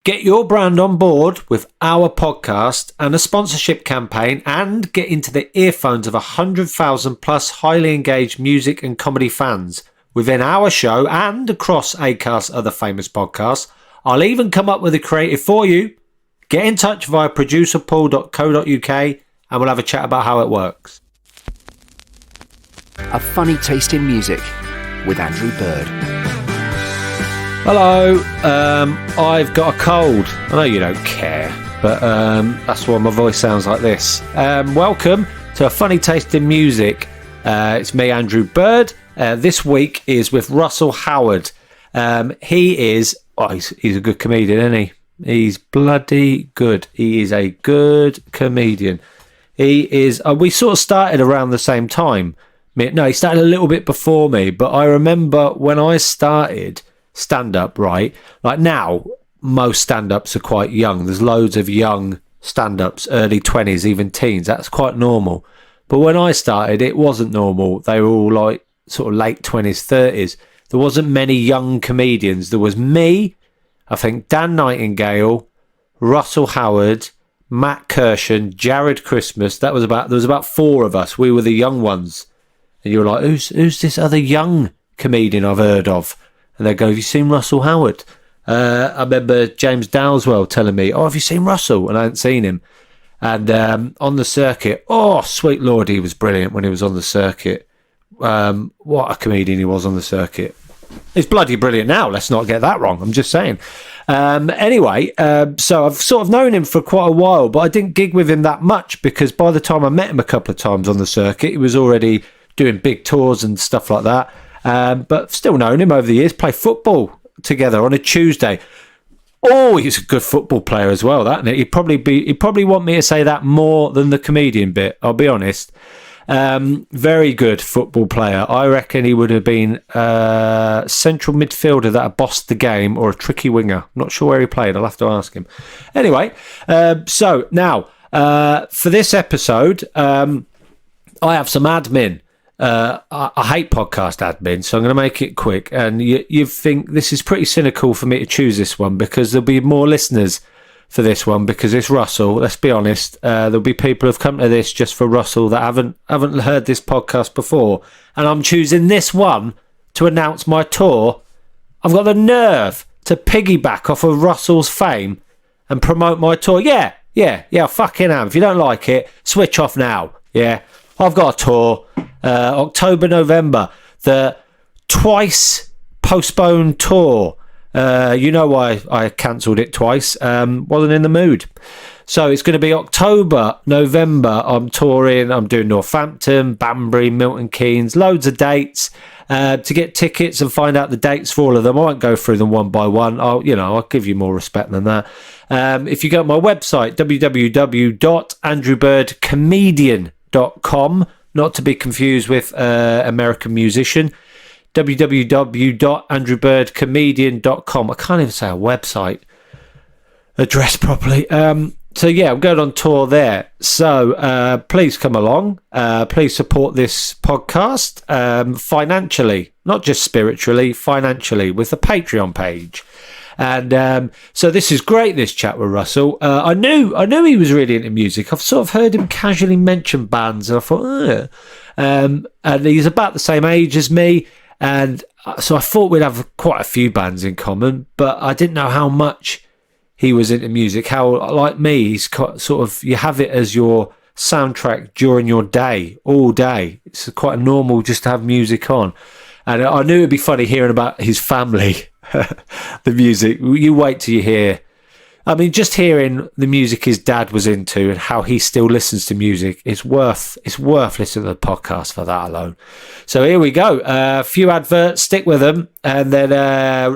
Get your brand on board with our podcast and a sponsorship campaign and get into the earphones of 100,000 plus highly engaged music and comedy fans within our show and across Acast's other famous podcasts. I'll even come up with a creative for you. Get in touch via producerpaul.co.uk and we'll have a chat about how it works. A funny taste in music with Andrew Bird. Hello, I've got a cold. I know you don't care, but that's why my voice sounds like this. Welcome to A Funny Taste in Music. It's me, Andrew Bird. This week is with Russell Howard. He is, he's a good comedian, isn't he? He's bloody good. He is a good comedian. He is, we sort of started around the same time. No, he started a little bit before me, but I remember when I started stand-up, right? Like now, most stand-ups are quite young. There's loads of young stand-ups, early 20s, even teens. That's quite normal. But when I started, it wasn't normal. They were all like sort of late 20s, 30s. There wasn't many young comedians. There was me, I think Dan Nightingale, Russell Howard, Matt Kirshen, Jared Christmas. There was about four of us. We were the young ones. And you were like, who's this other young comedian I've heard of? And they go, have you seen Russell Howard? I remember James Dowswell telling me, have you seen Russell? And I hadn't seen him. And on the circuit, sweet Lord, he was brilliant when he was on the circuit. What a comedian he was on the circuit. He's bloody brilliant now, let's not get that wrong, I'm just saying. Anyway, so I've sort of known him for quite a while, but I didn't gig with him that much because by the time I met him a couple of times on the circuit, he was already doing big tours and stuff like that. But still known him over the years. Play football together on a Tuesday. He's a good football player as well. That he'd probably want me to say that more than the comedian bit. I'll be honest. Very good football player. I reckon he would have been central midfielder that had bossed the game or a tricky winger. Not sure where he played. I'll have to ask him. Anyway, so now for this episode, I have some admin. I hate podcast admin, so I'm going to make it quick. And you think this is pretty cynical for me to choose this one because there'll be more listeners for this one because it's Russell. Let's be honest. There'll be people who've come to this just for Russell that haven't heard this podcast before. And I'm choosing this one to announce my tour. I've got the nerve to piggyback off of Russell's fame and promote my tour. Yeah, I fucking am. If you don't like it, switch off now. Yeah, I've got a tour. October, November, the twice postponed tour. You know why I cancelled it twice. Wasn't in the mood. So it's going to be October, November. I'm touring. I'm doing Northampton, Banbury, Milton Keynes, loads of dates. To get tickets and find out the dates for all of them, I won't go through them one by one. I'll give you more respect than that. If you go to my website, www.andrewbirdcomedian.com, not to be confused with American musician, www.andrewbirdcomedian.com. I can't even say a website address properly. So yeah, I'm going on tour there. So please come along. Please support this podcast financially, not just spiritually, financially, with the Patreon page. And so this is great, this chat with Russell. I knew he was really into music. I've sort of heard him casually mention bands, and I thought, and he's about the same age as me, and so I thought we'd have quite a few bands in common, but I didn't know how much he was into music. How, like me, he's sort of, you have it as your soundtrack during your day, all day. It's quite normal just to have music on. And I knew it'd be funny hearing about his family, the music. You wait till you hear. I mean, just hearing the music his dad was into and how he still listens to music, it's worth listening to the podcast for that alone. So here we go. A few adverts, stick with them, and then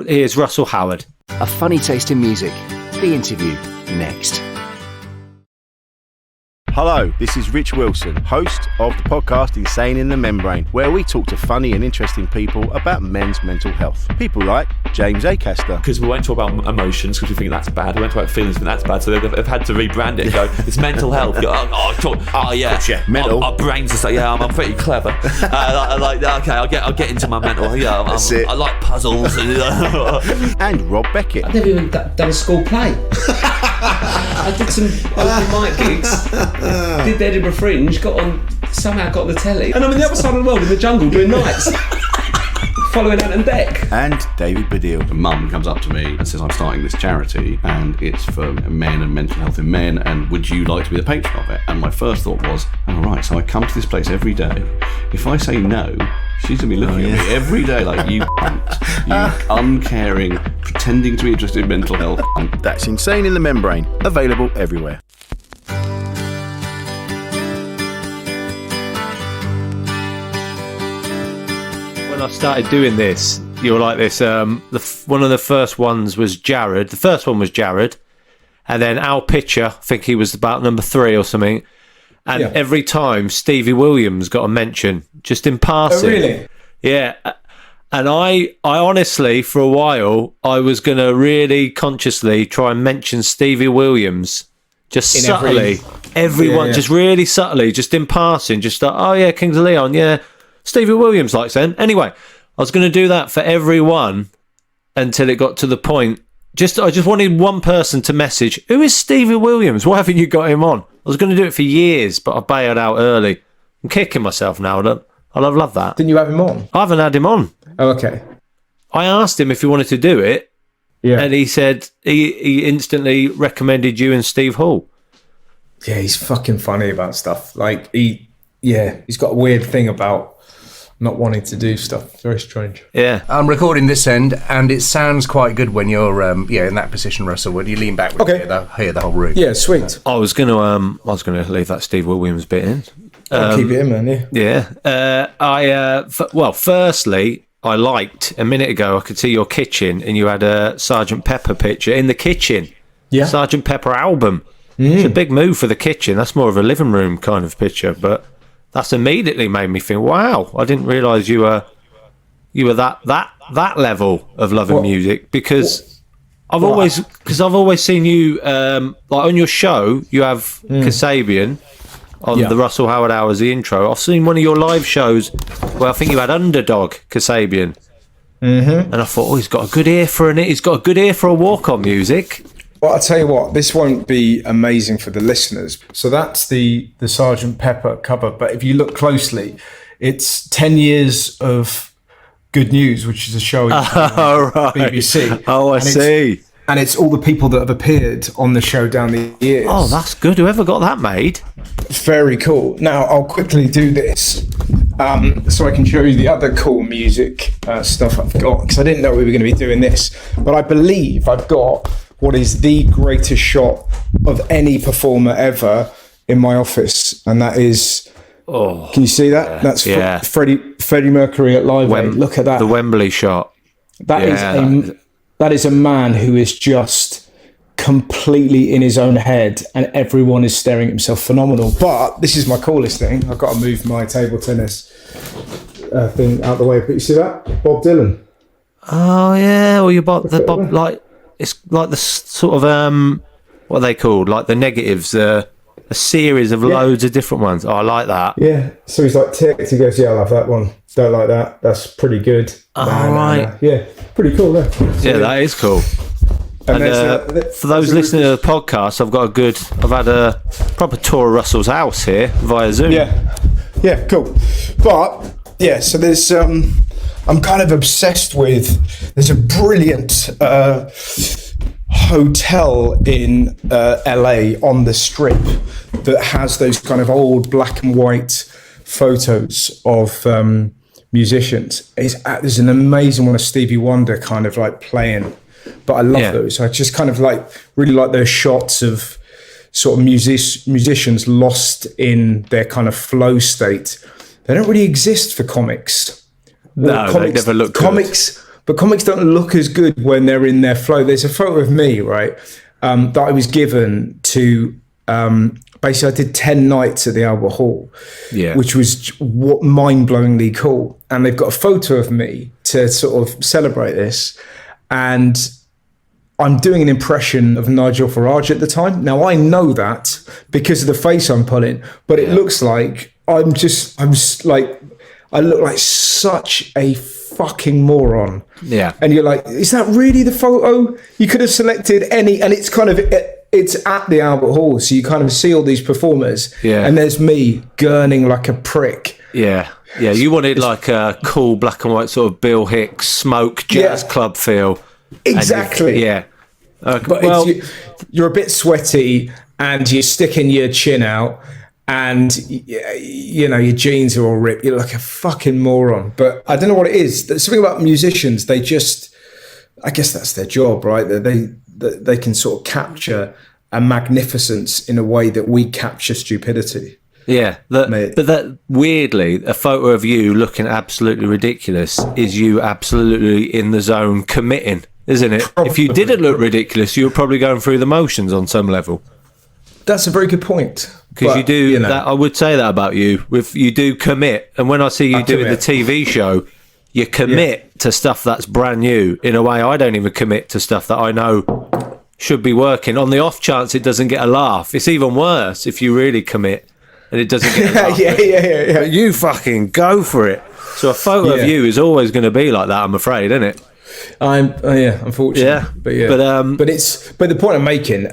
here's Russell Howard. A funny taste in music. The interview next. Hello, this is Rich Wilson, host of the podcast Insane in the Membrane, where we talk to funny and interesting people about men's mental health. People like James Acaster. Because we won't talk about emotions because we think that's bad. We won't talk about feelings because that's bad. So they've had to rebrand it and go, it's mental health. Go, mental. Our brains are saying, I'm pretty clever. Okay, I'll get into my mental. I like puzzles. And Rob Beckett. I've never even done a school play. I did some open mic gigs, did the Edinburgh Fringe, somehow got on the telly, and I'm on the other side of the world in the jungle doing nights, following Ant and Dec. And David Baddiel. Mum comes up to me and says, I'm starting this charity and it's for men and mental health in men, and would you like to be the patron of it? And my first thought was, oh right, so I come to this place every day. If I say no, she's going to be looking at me every day like, you cunt, you uncaring, pretending to be interested in mental health. That's Insane in the Membrane, available everywhere. When I started doing this, you were like this. One of the first ones was Jared. The first one was Jared. And then Al Pitcher, I think he was about number 3 or something. And every time Stevie Williams got a mention, just in passing. Oh, really? Yeah. And I honestly, for a while, I was going to really consciously try and mention Stevie Williams just subtly. Everyone, just really subtly, just in passing, just like, oh yeah, Kings of Leon, yeah. Stevie Williams likes them. Anyway, I was going to do that for everyone until it got to the point. I just wanted one person to message, who is Stevie Williams? Why haven't you got him on? I was going to do it for years, but I bailed out early. I'm kicking myself now. I love that. Didn't you have him on? I haven't had him on. Oh, okay. I asked him if he wanted to do it, and he said he instantly recommended you and Steve Hall. Yeah, he's fucking funny about stuff. Like, he's got a weird thing about not wanting to do stuff. Very strange. Yeah. I'm recording this end, and it sounds quite good when you're in that position, Russell. When you lean back, hear the whole room. Yeah, sweet. I was gonna leave that Steve Williams bit in. I'll keep it in, man. Yeah. Firstly, I liked a minute ago. I could see your kitchen, and you had a Sergeant Pepper picture in the kitchen. Yeah. Sergeant Pepper album. It's a big move for the kitchen. That's more of a living room kind of picture, but that's immediately made me think, wow, I didn't realise you were that level of loving music, because I've always seen you like on your show. You have Kasabian on the Russell Howard Hour as the intro. I've seen one of your live shows where I think you had Underdog Kasabian, and I thought, he's got a good ear for He's got a good ear for a walk-on music. Well, I'll tell you what, this won't be amazing for the listeners. So that's the Sgt. Pepper cover. But if you look closely, it's 10 years of Good News, which is a show on BBC. Oh, I see. And it's all the people that have appeared on the show down the years. Oh, that's good. Whoever got that made. Very cool. Now, I'll quickly do this so I can show you the other cool music stuff I've got, because I didn't know we were going to be doing this. But I believe I've got what is the greatest shot of any performer ever in my office, and that is, can you see that? That's Freddie Mercury at Live Aid. Look at that. The Wembley shot. That is a man who is just completely in his own head, and everyone is staring at himself. Phenomenal. But this is my coolest thing. I've got to move my table tennis thing out the way. But you see that? Bob Dylan. Oh, yeah. Well, it's like the sort of, what are they called? Like the negatives, a series of loads of different ones. Oh, I like that. Yeah. So he's like ticked. He goes, I love that one. Don't like that. That's pretty good. Right. Yeah. Pretty cool, though. So, that is cool. And for those listening to the podcast, I've had a proper tour of Russell's house here via Zoom. Yeah, cool. But, so there's, I'm kind of obsessed with, there's a brilliant hotel in LA on the Strip that has those kind of old black and white photos of musicians. There's an amazing one of Stevie Wonder kind of like playing, but I love those. I just kind of really like those shots of sort of musicians lost in their kind of flow state. They don't really exist for comics. No, they never look good. But comics don't look as good when they're in their flow. There's a photo of me, right, that I was given to basically I did 10 nights at the Albert Hall, which was mind-blowingly cool. And they've got a photo of me to sort of celebrate this. And I'm doing an impression of Nigel Farage at the time. Now, I know that because of the face I'm pulling, but it looks like I look like such a fucking moron. Yeah. And you're like, is that really the photo? You could have selected any, and it's kind of, it's at the Albert Hall, so you kind of see all these performers, and there's me gurning like a prick. Yeah. Yeah, you wanted like a cool black and white sort of Bill Hicks smoke jazz club feel. Exactly. But you're a bit sweaty and you're sticking your chin out and, you know, your jeans are all ripped. You're like a fucking moron. But I don't know what it is. There's something about musicians. They just, I guess that's their job, right? They can sort of capture a magnificence in a way that we capture stupidity. Yeah, but that weirdly, a photo of you looking absolutely ridiculous is you absolutely in the zone committing, isn't it? Probably. If you didn't look ridiculous, you were probably going through the motions on some level. That's a very good point. Because you do, that, I would say that about you. You do commit, and when I see you doing the TV show, you commit to stuff that's brand new in a way I don't even commit to stuff that I know should be working. On the off chance it doesn't get a laugh, it's even worse if you really commit. And it doesn't get enough. Yeah. But you fucking go for it. So a photo of you is always going to be like that, I'm afraid, isn't it? Unfortunately. Yeah. But the point I'm making,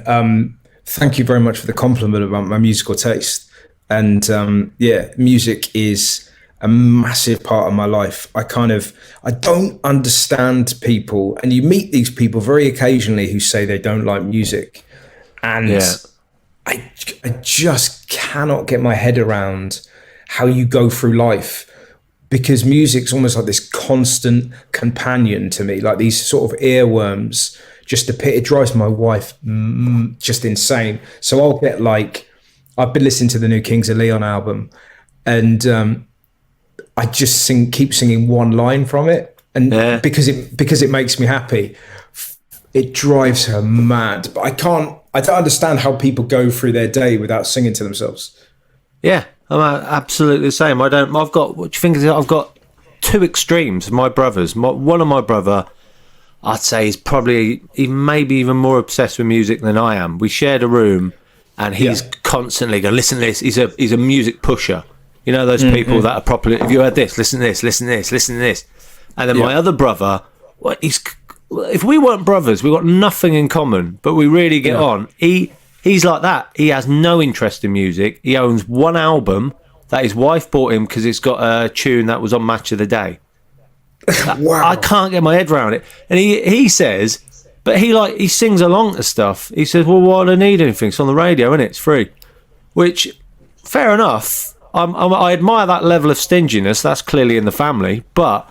thank you very much for the compliment about my musical taste. And music is a massive part of my life. I don't understand people, and you meet these people very occasionally who say they don't like music. And I just cannot get my head around how you go through life, because music's almost like this constant companion to me, like these sort of earworms. It drives my wife just insane. So I'll get I've been listening to the new Kings of Leon album, and I just keep singing one line from it, and because it makes me happy. It drives her mad, but I don't understand how people go through their day without singing to themselves. Yeah, I'm absolutely the same. I've got two extremes. My brothers. One of my brother, I'd say, is probably maybe even more obsessed with music than I am. We shared a room, and he's constantly going, listen to this. He's a music pusher. You know those people that are properly. If you heard this, listen to this, listen to this, listen to this. And then my other brother, if we weren't brothers, we got nothing in common, but we really get on. He's like that. He has no interest in music. He owns one album that his wife bought him because it's got a tune that was on Match of the Day. Wow. I can't get my head around it. And he says, but he sings along to stuff. He says, well, why do I need anything? It's on the radio, isn't it? It's free. Which, fair enough. I admire that level of stinginess. That's clearly in the family, but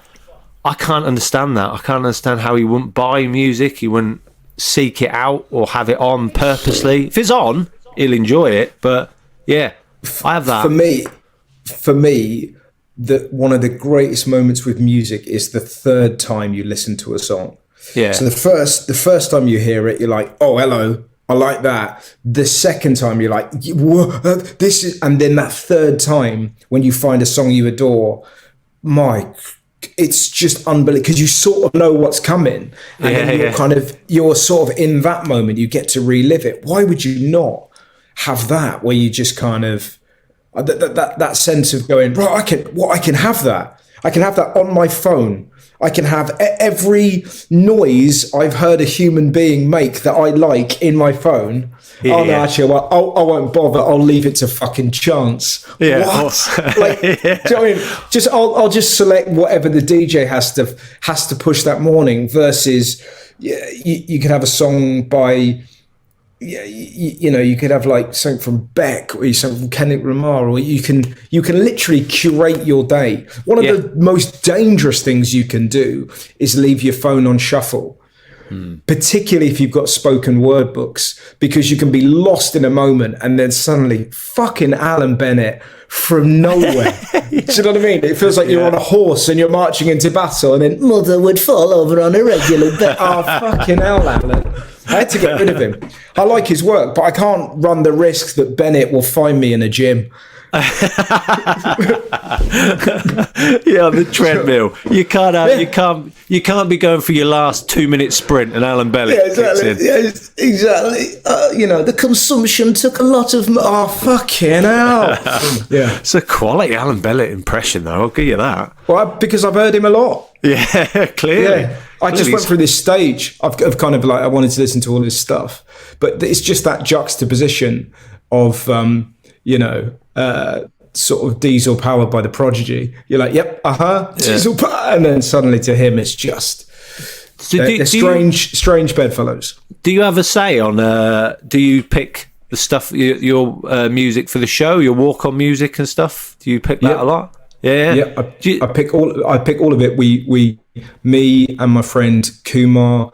I can't understand that. I can't understand how he wouldn't buy music. He wouldn't seek it out or have it on purposely. If it's on, he'll enjoy it. But I have that. For me, one of the greatest moments with music is the third time you listen to a song. Yeah. So the first time you hear it, you're like, oh, hello, I like that. The second time you're like, this is, and then that third time when you find a song you adore, it's just unbelievable, because you sort of know what's coming, and then you're sort of in that moment, you get to relive it. Why would you not have that, where you just kind of that sense of going, right, I can have that. I can have that on my phone. I can have every noise I've heard a human being make that I like in my phone. Yeah. Oh no, actually, I won't bother. I'll leave it to fucking chance. Yeah. What? Do you know what I mean? I'll just select whatever the DJ has to push that morning. Versus, you could have a song by, you could have like something from Beck, or something from Kendrick Lamar, or you can literally curate your day. One of the most dangerous things you can do is leave your phone on shuffle. particularly if you've got spoken word books, because you can be lost in a moment and then suddenly fucking Alan Bennett from nowhere. Do you know what I mean? It feels like you're on a horse and you're marching into battle, and then mother would fall over on a regular basis. Oh, fucking hell, Alan. I had to get rid of him. I like his work, but I can't run the risk that Bennett will find me in a gym. On the treadmill. You can't be going for your last 2-minute sprint and Alan Bennett kicks in. Exactly. The consumption took a lot of. Oh, fucking hell. Yeah. It's a quality Alan Bennett impression, though. I'll give you that. Well, because I've heard him a lot. Yeah, clearly. Yeah. I just went through this stage of kind of like, I wanted to listen to all his stuff, but it's just that juxtaposition of sort of Diesel powered by the Prodigy. You're like, yep, Diesel power, and then suddenly to him it's just they're strange bedfellows. Do you have a say on? Do you pick the stuff, your music for the show, your walk-on music and stuff? Do you pick that a lot? Yeah. I pick all of it. Me and my friend Kumar,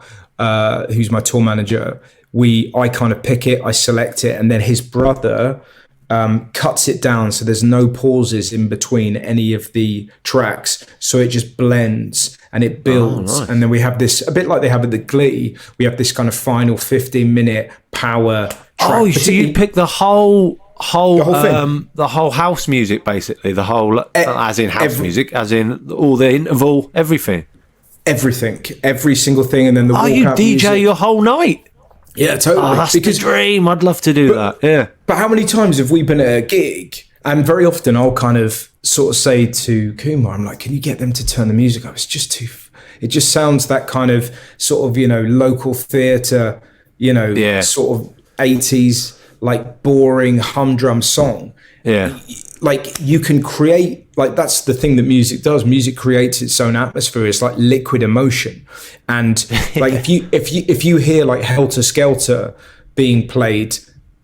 who's my tour manager, I kind of pick it, I select it, and then his brother cuts it down so there's no pauses in between any of the tracks, so it just blends and it builds. Nice. And then we have this, a bit like they have at the Glee, we have this kind of final 15-minute power track. So you pick the whole thing. The whole house music, basically, the whole as in house music, as in all the interval, everything, every single thing, and then the walkout you DJ music. Your whole night. Yeah, totally. That's the dream. I'd love to do that. Yeah. But how many times have we been at a gig? And very often I'll kind of sort of say to Kumar, I'm like, can you get them to turn the music up? It's just too. It just sounds that kind of sort of local theatre, sort of 80s like boring humdrum song. Yeah. Like you can create, like that's the thing that music does. Music creates its own atmosphere. It's like liquid emotion. And like if you hear like Helter Skelter being played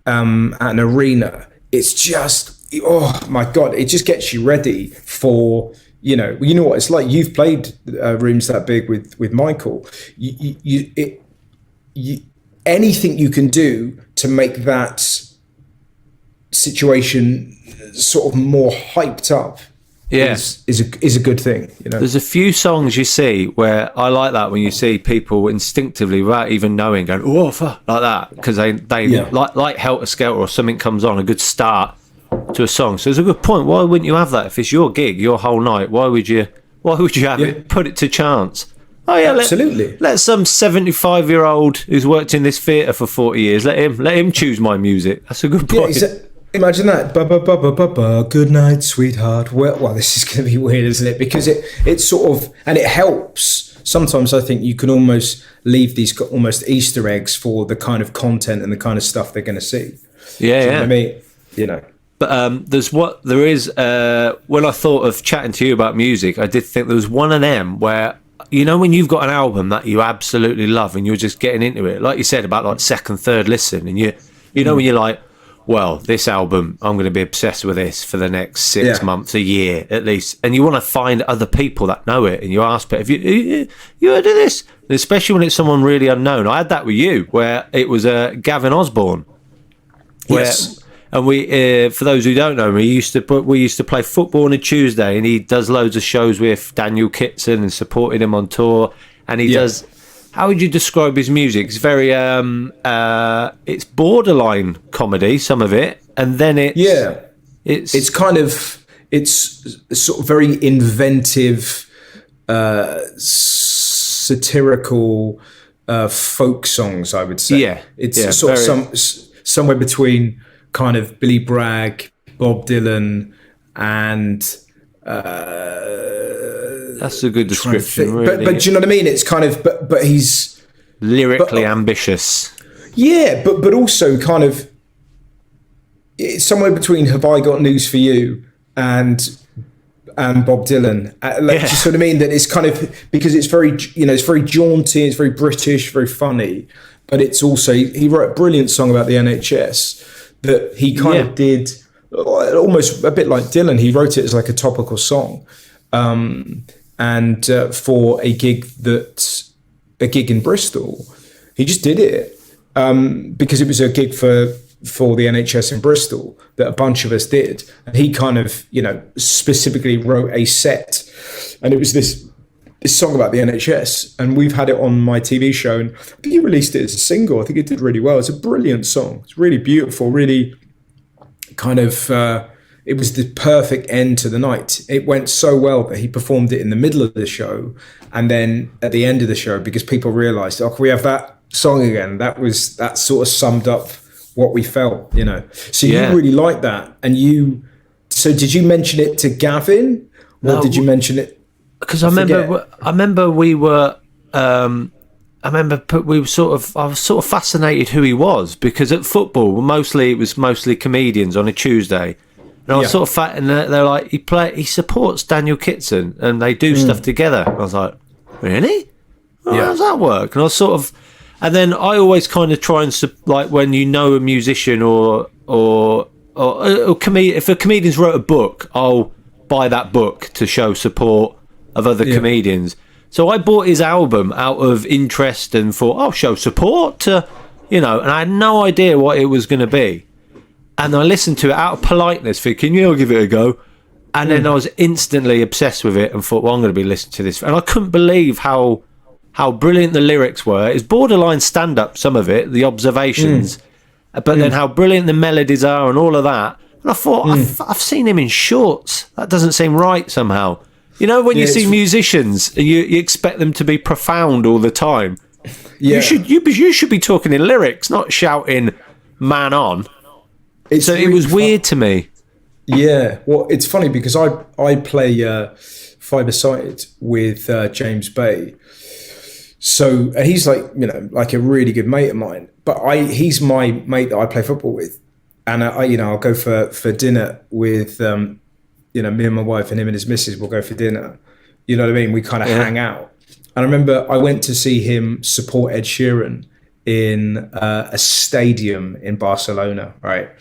at an arena, it's just, oh my God, it just gets you ready for, you know what it's like. You've played rooms that big with Michael. Anything you can do to make that situation sort of more hyped up is a good thing. There's a few songs you see where I like that, when you see people instinctively, without even knowing, going "oh fuck" like that, because they like Helter Skelter or something comes on, a good start to a song. So it's a good point. Why wouldn't you have that if it's your gig, your whole night? Why would you have it? Put it to chance. Oh yeah, absolutely. Let some 75-year-old who's worked in this theatre for 40 years, let him choose my music. That's a good point. Yeah, imagine that. Good night, sweetheart. Well, this is going to be weird, isn't it? Because it sort of, and it helps. Sometimes I think you can almost leave these almost Easter eggs for the kind of content and the kind of stuff they're going to see. Yeah, you know what I mean? But there is. When I thought of chatting to you about music, I did think there was one of them where, when you've got an album that you absolutely love and you're just getting into it, like you said about like second, third listen, and when you're like, well, this album, I'm going to be obsessed with this for the next 6 months, a year at least. And you want to find other people that know it, and you ask, have you heard of this? And especially when it's someone really unknown. I had that with you, where it was Gavin Osborne. Yes. And we, for those who don't know, we used to play football on a Tuesday, and he does loads of shows with Daniel Kitson and supported him on tour. And he does. How would you describe his music? It's very, it's borderline comedy, some of it, and then it's kind of, it's sort of very inventive, satirical folk songs, I would say. Yeah, it's sort of somewhere between kind of Billy Bragg, Bob Dylan, and that's a good description, really. But do you know what I mean? It's kind of, but he's lyrically ambitious. Yeah, but also kind of, it's somewhere between Have I Got News for You and Bob Dylan. Do you see what I mean? That it's kind of, because it's very, it's very jaunty, it's very British, very funny, but it's also, he wrote a brilliant song about the NHS that he kind of did almost a bit like Dylan. He wrote it as like a topical song. And for a gig in Bristol, He just did it because it was a gig for the NHS in Bristol that a bunch of us did. And he kind of, specifically wrote a set. And it was this song about the NHS. And we've had it on my TV show. And I think he released it as a single. I think it did really well. It's a brilliant song. It's really beautiful, really kind of... it was the perfect end to the night. It went so well that he performed it in the middle of the show. And then at the end of the show, because people realised, can we have that song again? That sort of summed up what we felt, So you really liked that. And so did you mention it to Gavin? Or did you mention it? Because I remember we were... I was sort of fascinated who he was, because at football, it was mostly comedians on a Tuesday. And I was sort of fat, and they're like, he supports Daniel Kitson, and they do stuff together. And I was like, really? How does that work? And I was sort of, and then I always kind of try and when a musician or if a comedian's wrote a book, I'll buy that book to show support of other comedians. So I bought his album out of interest and thought, I'll show support to, and I had no idea what it was going to be. And I listened to it out of politeness, thinking, I'll give it a go. And then I was instantly obsessed with it and thought, I'm going to be listening to this. And I couldn't believe how brilliant the lyrics were. It's borderline stand-up, some of it, the observations. But then how brilliant the melodies are and all of that. And I thought, I've seen him in shorts. That doesn't seem right somehow. When you see musicians, you expect them to be profound all the time. Yeah. You should be talking in lyrics, not shouting "man on." It was weird to me. Yeah, well, it's funny because I play five-a-side with James Bay. So he's like a really good mate of mine. But he's my mate that I play football with, and I'll go for dinner with me and my wife, and him and his missus will go for dinner. You know what I mean? We kind of hang out. And I remember I went to see him support Ed Sheeran in a stadium in Barcelona, right?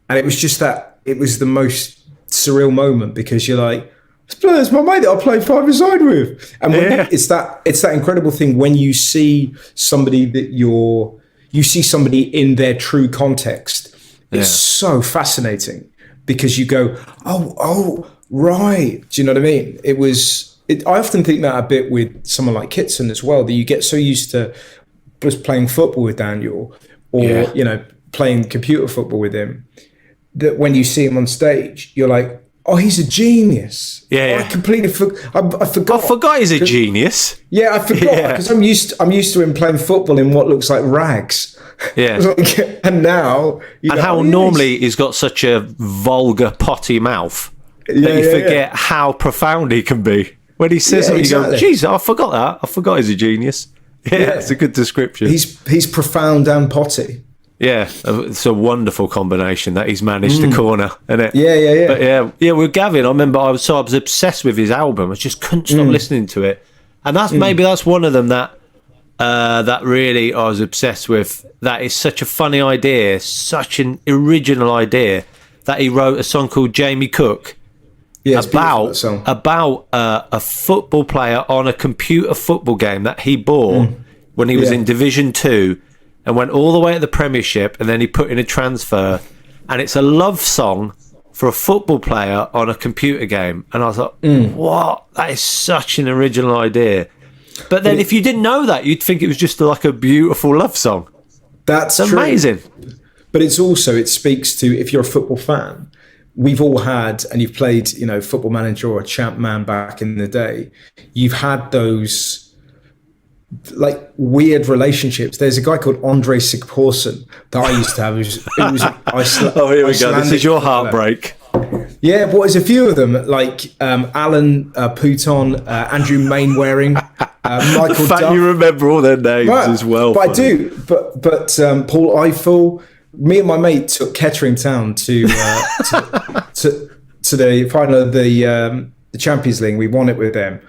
And it was just it was the most surreal moment, because you're like, it's my mate that I play five-a-side with. And it's that incredible thing when you see somebody you see somebody in their true context. It's so fascinating, because you go, oh, right. Do you know what I mean? I often think that a bit with someone like Kitson as well, that you get so used to just playing football with Daniel, or, playing computer football with him, that when you see him on stage, you're like, oh, he's a genius. I completely forgot. I forgot he's a genius. Yeah, I forgot, because I'm used to him playing football in what looks like rags. Yeah. And now... how normally he's got such a vulgar, potty mouth that you forget how profound he can be. When he says something, you go, geez, I forgot that. I forgot he's a genius. Yeah, it's a good description. He's profound and potty. Yeah, it's a wonderful combination that he's managed to corner, isn't it? Yeah. But with Gavin, I remember I was obsessed with his album. I just couldn't stop listening to it. And that's one of them that really I was obsessed with. That is such a funny idea, such an original idea, that he wrote a song called Jamie Cook about a football player on a computer football game that he bought when he was in Division 2 and went all the way at the Premiership, and then he put in a transfer, and it's a love song for a football player on a computer game. And I was like, what? That is such an original idea. But then if you didn't know that, you'd think it was just like a beautiful love song. That's amazing. But it speaks to, if you're a football fan, we've all had, and you've played, Football Manager or Champ Man back in the day, you've had those like weird relationships. There's a guy called Andre Sigporsson that I used to have. Here we go. This is your heartbreak. Yeah, but there's a few of them, like Alan Pouton, Andrew Mainwaring, Michael Duff. You remember all their names as well. But funny. I do. But Paul Eiffel. Me and my mate took Kettering Town to the final of the Champions League. We won it with them.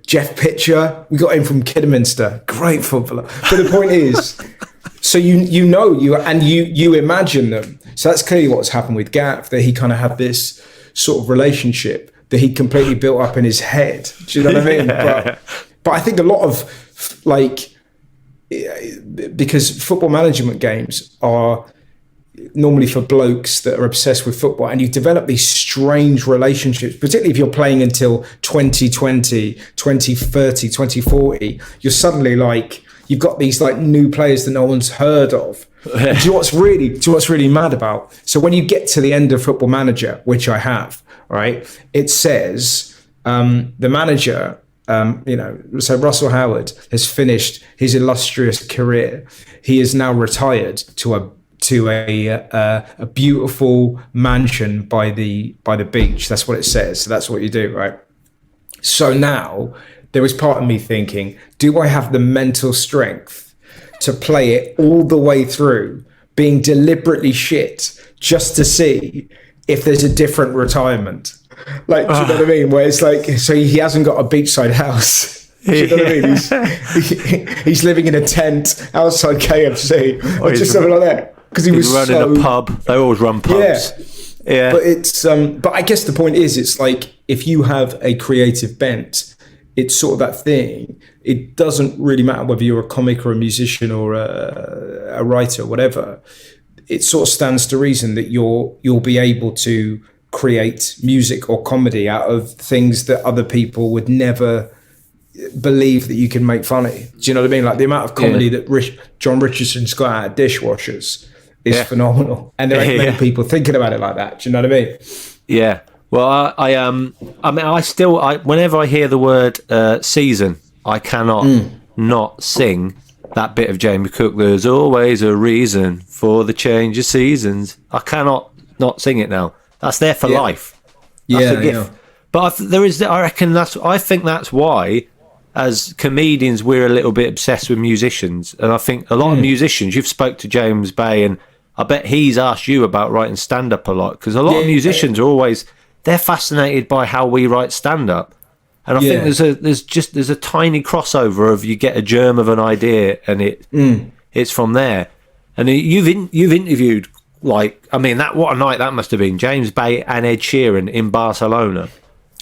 Jeff Pitcher, we got him from Kidderminster, great footballer. But the point is, so you imagine them. So that's clearly what's happened with Gav, that he kind of had this sort of relationship that he completely built up in his head. Do you know what I mean? But I think a lot of because football management games are normally for blokes that are obsessed with football, and you develop these strange relationships, particularly if you're playing until 2020, 2030, 2040. You're suddenly like, you've got these like new players that no one's heard of. Do you know what's really mad about? So when you get to the end of Football Manager, which I have, right, it says the manager, so Russell Howard has finished his illustrious career. He is now retired to a beautiful mansion by the beach. That's what it says. So that's what you do, right? So now there was part of me thinking, do I have the mental strength to play it all the way through, being deliberately shit, just to see if there's a different retirement? Like, do you know what I mean? Where it's like, so he hasn't got a beachside house. Do you know what I mean? He's living in a tent outside KFC or just something like that. Because he was running a pub. They always run pubs. Yeah. But it's but I guess the point is, it's like, if you have a creative bent, it's sort of that thing. It doesn't really matter whether you're a comic or a musician or a writer or whatever. It sort of stands to reason that you'll be able to create music or comedy out of things that other people would never believe that you can make funny. Do you know what I mean? Like the amount of comedy that John Richardson's got out of Dishwashers is phenomenal, and there ain't many people thinking about it like that. Do you know what I mean? Yeah. Well, I still whenever I hear the word season, I cannot not sing that bit of Jamie Cook. There's always a reason for the change of seasons. I cannot not sing it now. That's there for life. That's a gift. But I think that's why, as comedians, we're a little bit obsessed with musicians. And I think a lot of musicians, you've spoke to James Bay, and I bet he's asked you about writing stand-up a lot, because a lot of musicians are always, they're fascinated by how we write stand-up. And I think there's a tiny crossover of, you get a germ of an idea and it's from there. And you've interviewed, like, I mean, what a night that must have been. James Bay and Ed Sheeran in Barcelona.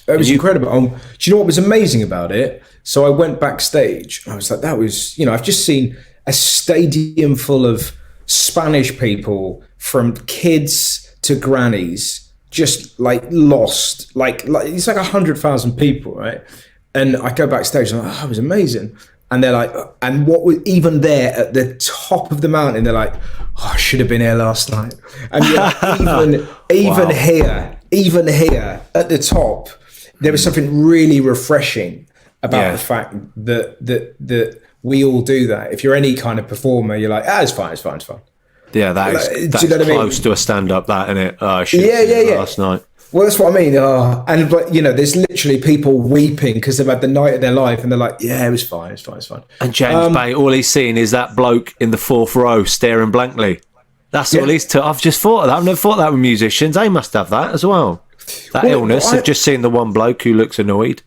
It was incredible. Do you know what was amazing about it? So I went backstage. I was like, that was, I've just seen a stadium full of Spanish people, from kids to grannies, just like lost. Like it's like 100,000 people, right? And I go backstage and I'm like, that was amazing. And they're like, and what was even there at the top of the mountain, they're like, I should have been here last night. And even here at the top, there was something really refreshing about the fact that we all do that. If you're any kind of performer, you're like, it's fine. Yeah, that's close to a stand-up, that, isn't it? Oh, last night. Well, that's what I mean. But there's literally people weeping because they've had the night of their life, and they're like, it was fine. And James Bay, all he's seen is that bloke in the fourth row staring blankly. That's all he's I've just thought of that. I've never thought of that with musicians. They must have that as well. That illness of just seeing the one bloke who looks annoyed.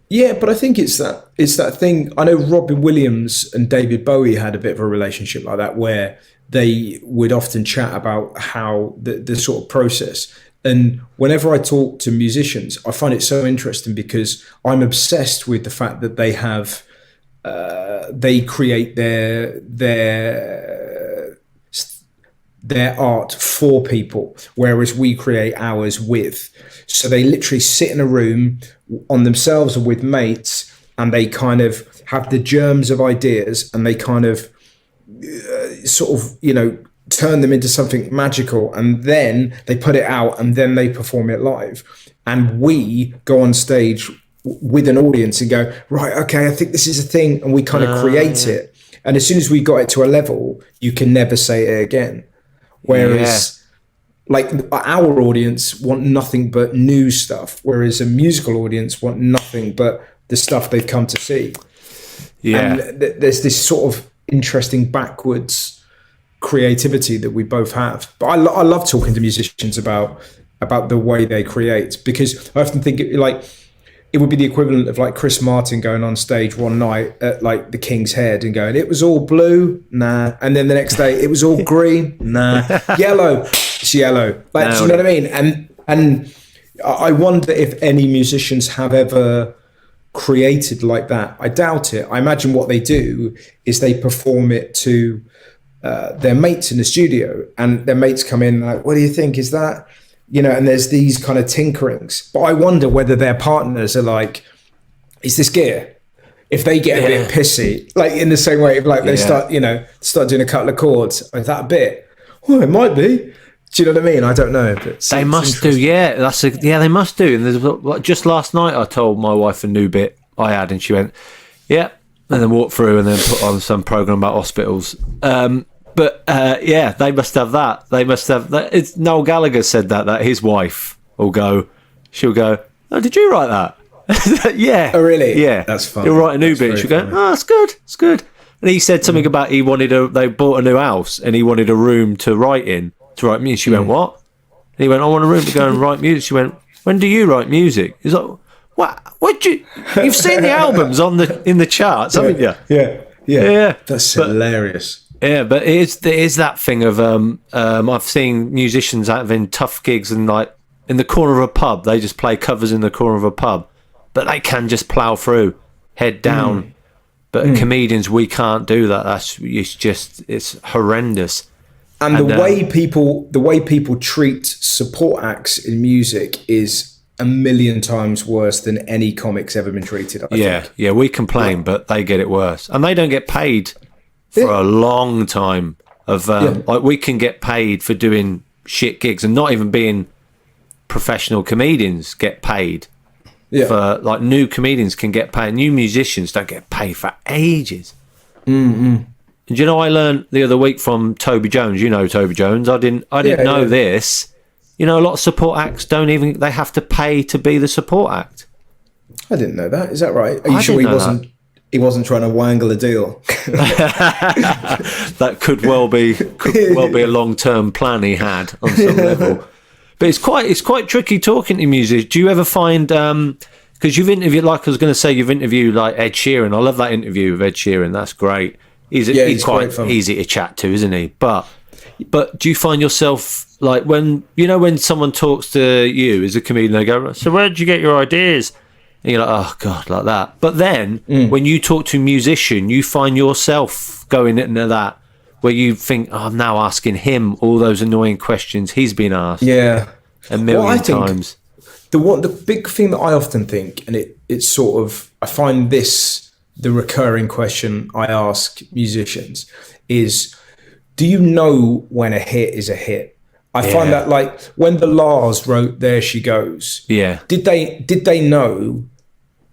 Yeah, but I think it's that thing. I know Robin Williams and David Bowie had a bit of a relationship like that, where they would often chat about how the sort of process. And whenever I talk to musicians, I find it so interesting, because I'm obsessed with the fact that they have, they create their art for people, whereas we create ours with. So they literally sit in a room on themselves or with mates, and they kind of have the germs of ideas, and they kind of turn them into something magical, and then they put it out, and then they perform it live. And we go on stage with an audience and go, right, okay, I think this is a thing, and we kind of create it. And as soon as we got it to a level, you can never say it again. Whereas like our audience want nothing but new stuff, whereas a musical audience want nothing but the stuff they've come to see. Yeah. And there's this sort of interesting backwards creativity that we both have. But I love talking to musicians about the way they create, because I often think it would be the equivalent of like Chris Martin going on stage one night at like the King's Head and going, it was all blue, nah. And then the next day, it was all green, nah. Yellow, it's yellow. Like, do you know what I mean? And I wonder if any musicians have ever created like that. I doubt it. I imagine what they do is they perform it to their mates in the studio, and their mates come in like, what do you think? Is that, and there's these kind of tinkerings. But I wonder whether their partners are like, is this gear? If they get a bit pissy, like in the same way, if like they start doing a couple of chords, is that a bit? Well, it might be. Do you know what I mean? I don't know. But they must do, they must do. And there's, just last night I told my wife a new bit I had, and she went, yeah, and then walked through and then put on some program about hospitals. But they must have that. They must have that. It's Noel Gallagher said that his wife she'll go, oh, did you write that? Yeah. Oh, really? Yeah. That's fun. He'll write a new bit. She'll go, oh, it's good. It's good. And he said something about they bought a new house and he wanted a room to write music. She went, what? And he went, I want a room to go and write music. She went, when do you write music? He's like, what? You've seen the albums in the charts, haven't you? Yeah. That's hilarious. Yeah, but it is that thing of I've seen musicians having tough gigs and like in the corner of a pub, they just play covers in the corner of a pub, but they can just plough through, head down. But comedians, we can't do that. It's horrendous. And the way people treat support acts in music is a million times worse than any comic's ever been treated. I think. Yeah, we complain, but they get it worse, and they don't get paid for a long time. Like we can get paid for doing shit gigs, and not even being professional comedians get paid. Yeah. For like new comedians can get paid. New musicians don't get paid for ages. And do you know I learned the other week from Toby Jones? You know Toby Jones. I didn't know this. A lot of support acts they have to pay to be the support act. I didn't know that. Is that right? Are you sure he wasn't trying to wangle a deal? That could well be a long-term plan he had on some level. But it's quite tricky talking to musicians. Do you ever find because you've interviewed, like I was going to say, you've interviewed like Ed Sheeran. I love that interview with Ed Sheeran. That's great. He's quite easy to chat to, isn't he? But do you find yourself like when someone talks to you as a comedian, they go, so where did you get your ideas? And you're like, oh God, like that. But then when you talk to a musician, you find yourself going into that where you think, oh, I'm now asking him all those annoying questions he's been asked a million times. The big thing that I often think, and it's sort of, I find this the recurring question I ask musicians is, do you know when a hit is a hit? I find that like when the Lars wrote There She Goes, did they know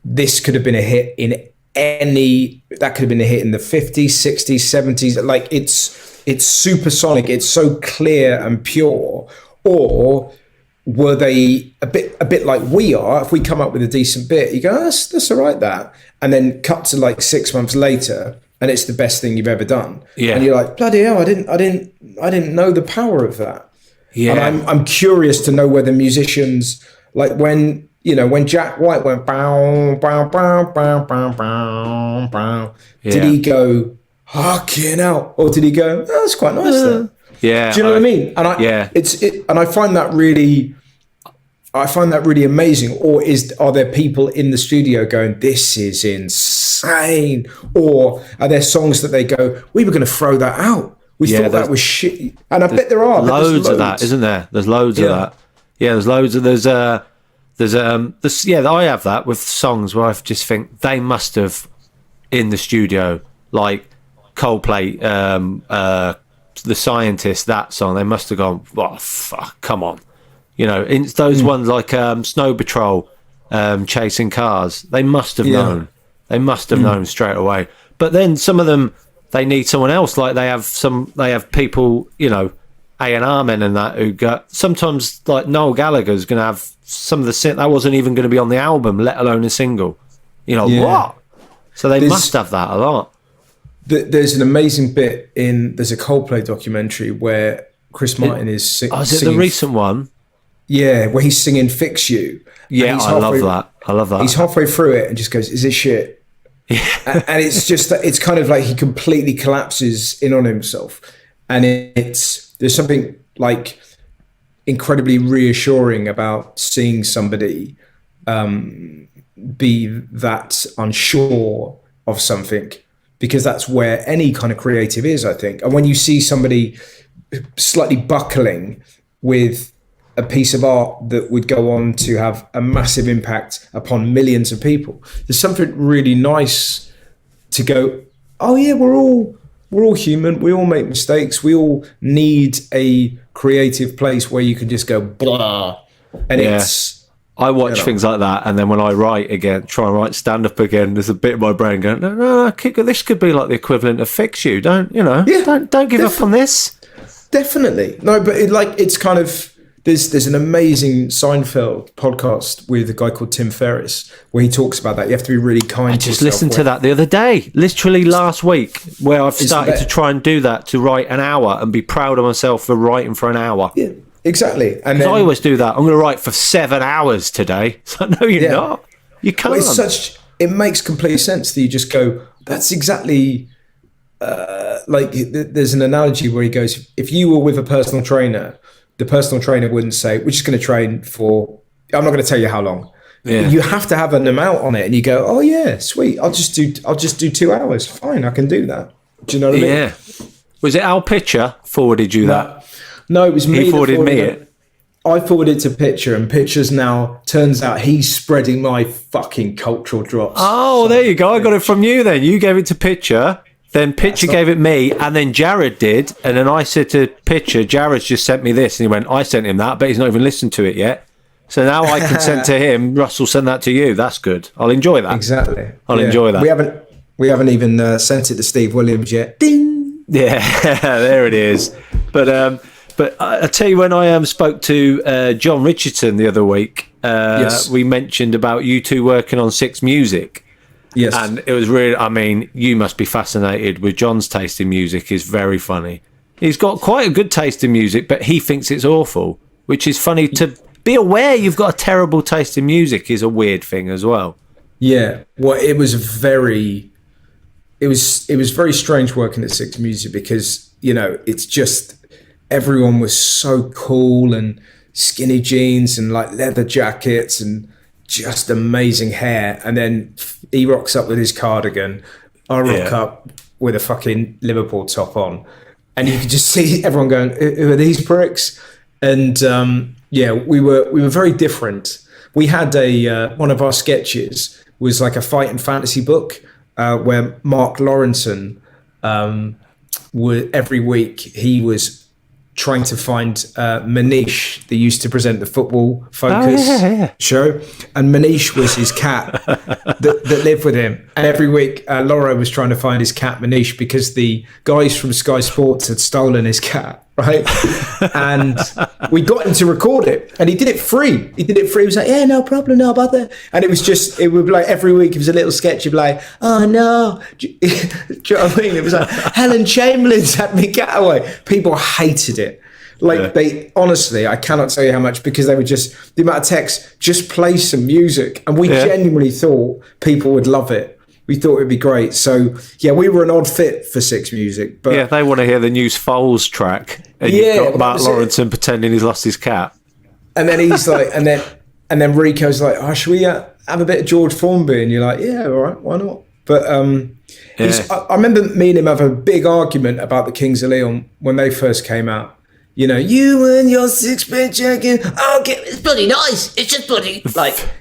this could have been a hit in that could have been a hit in the 50s, 60s, 70s? Like it's supersonic, it's so clear and pure. Or were they a bit like we are? If we come up with a decent bit, you go, oh, that's all right, that. And then cut to like 6 months later, and it's the best thing you've ever done. Yeah. And you're like, bloody hell, I didn't know the power of that. Yeah. And I'm curious to know whether musicians, like when Jack White went bow, bow, bow, bow, bow, bow, bow, did he go, fucking hell? Or did he go, oh, that's quite nice then? Yeah. Do you know what I mean? And I find that really amazing. Or are there people in the studio going, this is insane? Or are there songs that they go, we were going to throw that out? We thought that was shit. And I bet there are. Loads of that, isn't there? There's loads of that. Yeah, there's loads of I have that with songs where I just think they must have in the studio, like Coldplay, The Scientist, that song, they must have gone, oh, fuck, come on. It's those ones like Snow Patrol, Chasing Cars, they must have known. They must have known straight away. But then some of them, they need someone else. Like they have people, A&R men and that who got, sometimes like Noel Gallagher's going to have some of the that wasn't even going to be on the album, let alone a single. What? So there's must have that a lot. There's an amazing bit there's a Coldplay documentary where Chris Martin is singing. Oh, is it the recent one? Yeah, where he's singing Fix You. Yeah, I love that. He's halfway through it and just goes, is this shit? Yeah. And it's just, it's kind of like he completely collapses in on himself. And there's something like incredibly reassuring about seeing somebody be that unsure of something, because that's where any kind of creative is, I think. And when you see somebody slightly buckling with a piece of art that would go on to have a massive impact upon millions of people, there's something really nice to go, oh yeah, we're all human, we all make mistakes, we all need a creative place where you can just go blah, and I watch things like that, and then when I write again, try and write stand-up again, there's a bit of my brain going, no, this could be like the equivalent of Fix You. Don't give up on this. Definitely. No, but it's kind of, there's an amazing Seinfeld podcast with a guy called Tim Ferriss where he talks about that. You have to be really kind to yourself. I just listened to that the other day, literally last week, where I've started to try and do that, to write an hour and be proud of myself for writing for an hour. Yeah. Exactly. And then, I always do that. I'm going to write for 7 hours today. So no, you're not. You can't. Well, it makes complete sense that you just go, that's exactly there's an analogy where he goes, if you were with a personal trainer, the personal trainer wouldn't say, we're just going to train for, I'm not going to tell you how long. Yeah. You have to have an amount on it, and you go, oh yeah, sweet. I'll just do 2 hours. Fine, I can do that. Do you know what I mean? Yeah. Was it Al Pitcher forwarded you that? No, it was me. He forwarded me it. I forwarded it to Pitcher, and Pitcher's now, turns out he's spreading my fucking cultural drops. Oh, there you go. I got it from you then. You gave it to Pitcher, then Pitcher gave it me, and then Jared did. And then I said to Pitcher, Jared's just sent me this. And he went, I sent him that, but he's not even listened to it yet. So now I can send to him, Russell, send that to you. That's good. I'll enjoy that. Exactly. I'll enjoy that. We haven't even sent it to Steve Williams yet. Ding! Yeah, there it is. But I tell you, when I spoke to John Richardson the other week, we mentioned about you two working on Six Music. Yes. And it was really, I mean, you must be fascinated with John's taste in music. Is very funny. He's got quite a good taste in music, but he thinks it's awful, which is funny. To be aware you've got a terrible taste in music is a weird thing as well. Yeah. Well, it was very strange working at Six Music because, it's just, everyone was so cool and skinny jeans and like leather jackets and just amazing hair. And then he rocks up with his cardigan. I rock up with a fucking Liverpool top on. And you could just see everyone going, who are these pricks? And we were very different. We had one of our sketches was like a fight and fantasy book where Mark Lawrenson, every week he was trying to find Manish, that used to present the Football Focus show, and Manish was his cat that lived with him. And every week, Laura was trying to find his cat Manish because the guys from Sky Sports had stolen his cat, right? And we got him to record it, and he did it free. He was like, yeah, no problem, no bother. And it would be like every week it was a little sketch. You'd be like, oh no, do you know what I mean? It was like Helen Chamberlain's had me cat away. People hated it. They honestly, I cannot tell you how much, because they were just, the amount of text, just play some music. And we genuinely thought people would love it. We thought it would be great. So, we were an odd fit for Six Music. But they want to hear the News Foles track. And you've got Mark Lawrenson pretending he's lost his cat. And then he's like, and then Rico's like, oh, should we have a bit of George Formby? And you're like, yeah, all right, why not? But I remember me and him have a big argument about the Kings of Leon when they first came out. You and your 6-bit chicken. Oh, it's bloody nice. It's just bloody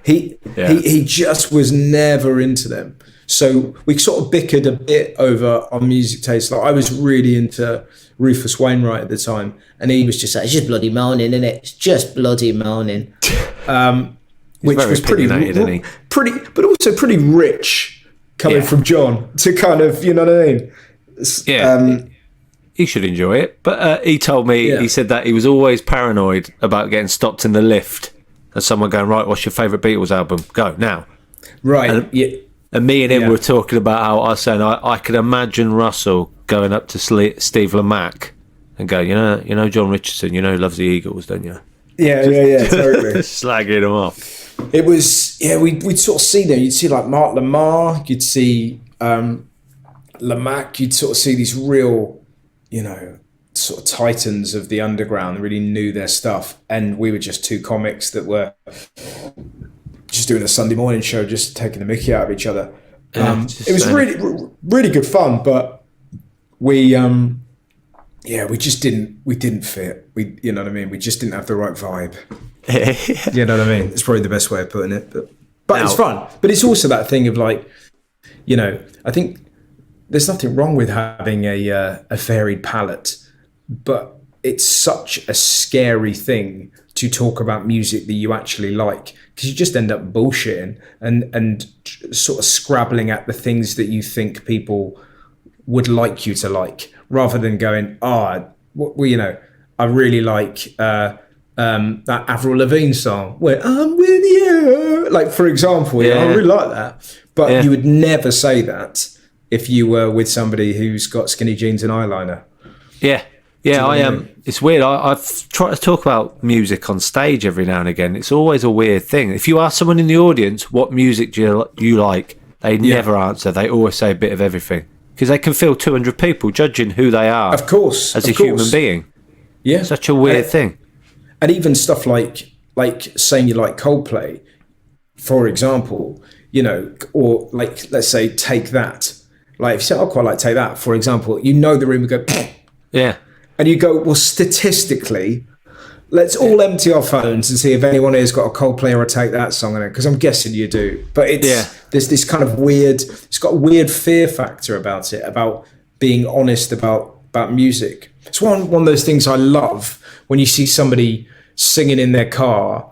he just was never into them. So we sort of bickered a bit over our music taste. Like I was really into Rufus Wainwright at the time, and he was just like, it's just bloody moaning, isn't it? It's just bloody moaning. Which was pretty, but also pretty rich coming from John to kind of, you know what I mean? Yeah. He should enjoy it. But he told me, he said that he was always paranoid about getting stopped in the lift and someone going, right, what's your favourite Beatles album? Go, now. Right, And me and him were talking about how I was saying I could imagine Russell going up to Steve Lamacq and go, you know John Richardson, he loves the Eagles, don't you? Yeah, totally. Slagging him off. It was, we'd sort of see them. You'd see like Mark Lamar, you'd see Lamacq, you'd sort of see these real, sort of titans of the underground, really knew their stuff. And we were just two comics that were just doing a Sunday morning show, just taking the mickey out of each other. It was really good fun, but we just didn't fit. You know what I mean? We just didn't have the right vibe. You know what I mean? It's probably the best way of putting it, but it's fun. But it's also that thing of like, I think there's nothing wrong with having a varied palette, but it's such a scary thing to talk about music that you actually like, because you just end up bullshitting and sort of scrabbling at the things that you think people would like you to like, rather than going, I really like that Avril Lavigne song where I'm with you, like, for example. I really like that, but you would never say that if you were with somebody who's got skinny jeans and eyeliner. I am. It's weird. I've tried to talk about music on stage every now and again. It's always a weird thing. If you ask someone in the audience what music do you like, they never answer. They always say a bit of everything, because they can feel 200 people judging who they are, of course, as a human being. Yeah, such a weird thing. And even stuff like saying you like Coldplay, for example, or like, let's say Take That. Like, if you say, I quite like Take That, for example, the room would go, yeah. And you go, well, statistically, let's all empty our phones and see if anyone here's got a Coldplay or a Take That song in it, because I'm guessing you do. But there's this kind of weird, it's got a weird fear factor about it, about being honest about music. It's one of those things I love when you see somebody singing in their car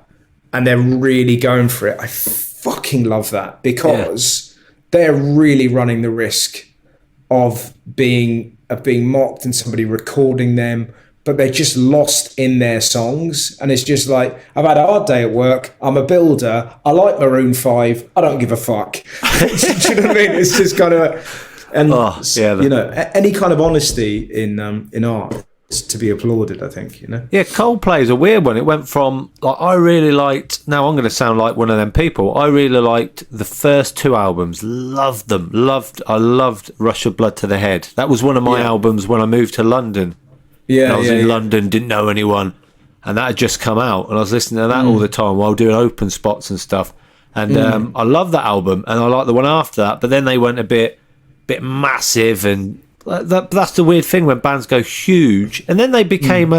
and they're really going for it. I fucking love that, because they're really running the risk of being mocked and somebody recording them, but they're just lost in their songs. And it's just like, I've had a hard day at work, I'm a builder, I like Maroon 5, I don't give a fuck. Do you know what I mean? It's just kind of, any kind of honesty in art is to be applauded, I think, Yeah, Coldplay is a weird one. It went from, like, I really liked, now I'm going to sound like one of them people, I really liked the first two albums, loved them, I loved Rush of Blood to the Head. That was one of my albums when I moved to London. I was in London, didn't know anyone, and that had just come out, and I was listening to that all the time while doing open spots and stuff, and I love that album, and I like the one after that, but then they went a bit massive, and that's the weird thing when bands go huge, and then they became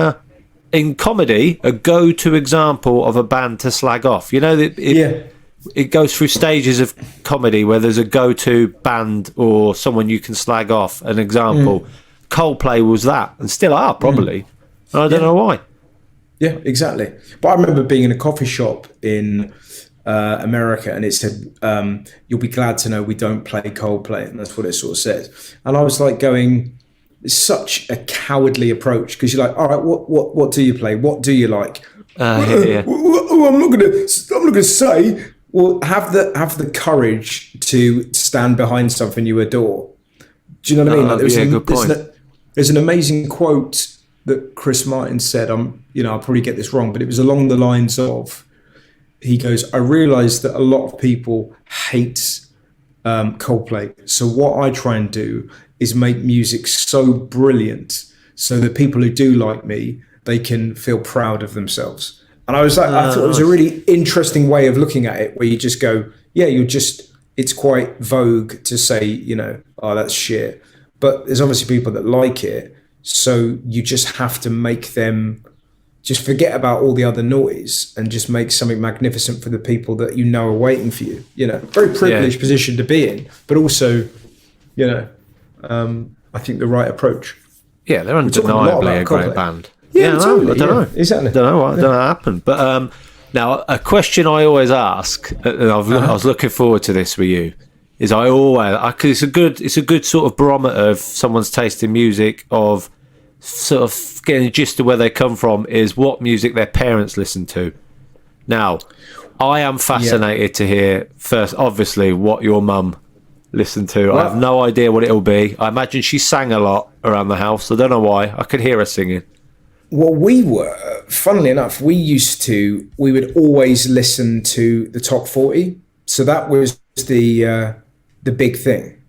in comedy a go-to example of a band to slag off. It goes through stages of comedy where there's a go-to band or someone you can slag off. An example, Coldplay was that, and still are probably. And I don't know why. Yeah, exactly. But I remember being in a coffee shop in America, and it said, you'll be glad to know we don't play Coldplay, and that's what it sort of says. And I was like going, it's such a cowardly approach, because you're like, all right, what do you play? What do you like? I'm not gonna say. Well, have the courage to stand behind something you adore. Do you know what I mean? Good point. There's an amazing quote that Chris Martin said. I'll probably get this wrong, but it was along the lines of, he goes, I realise that a lot of people hate Coldplay. So what I try and do is make music so brilliant so that people who do like me, they can feel proud of themselves. And I was like, I thought it was a really interesting way of looking at it, where you just go, it's quite vogue to say, oh, that's shit. But there's obviously people that like it. So you just have to make them just forget about all the other noise and just make something magnificent for the people that are waiting for you. Very privileged position to be in, but also, I think the right approach. Yeah, they're undeniably a great band. Totally. I don't know. Exactly. I don't know what happened. But now, a question I always ask, and I was looking forward to this with you, is because it's a good sort of barometer of someone's taste in music, of sort of getting a gist of where they come from, is what music their parents listen to. Now, I am fascinated to hear first, obviously, what your mum listened to. I have no idea what it'll be. I imagine she sang a lot around the house. I don't know why. I could hear her singing. Well, funnily enough, we would always listen to the top 40. So that was the big thing.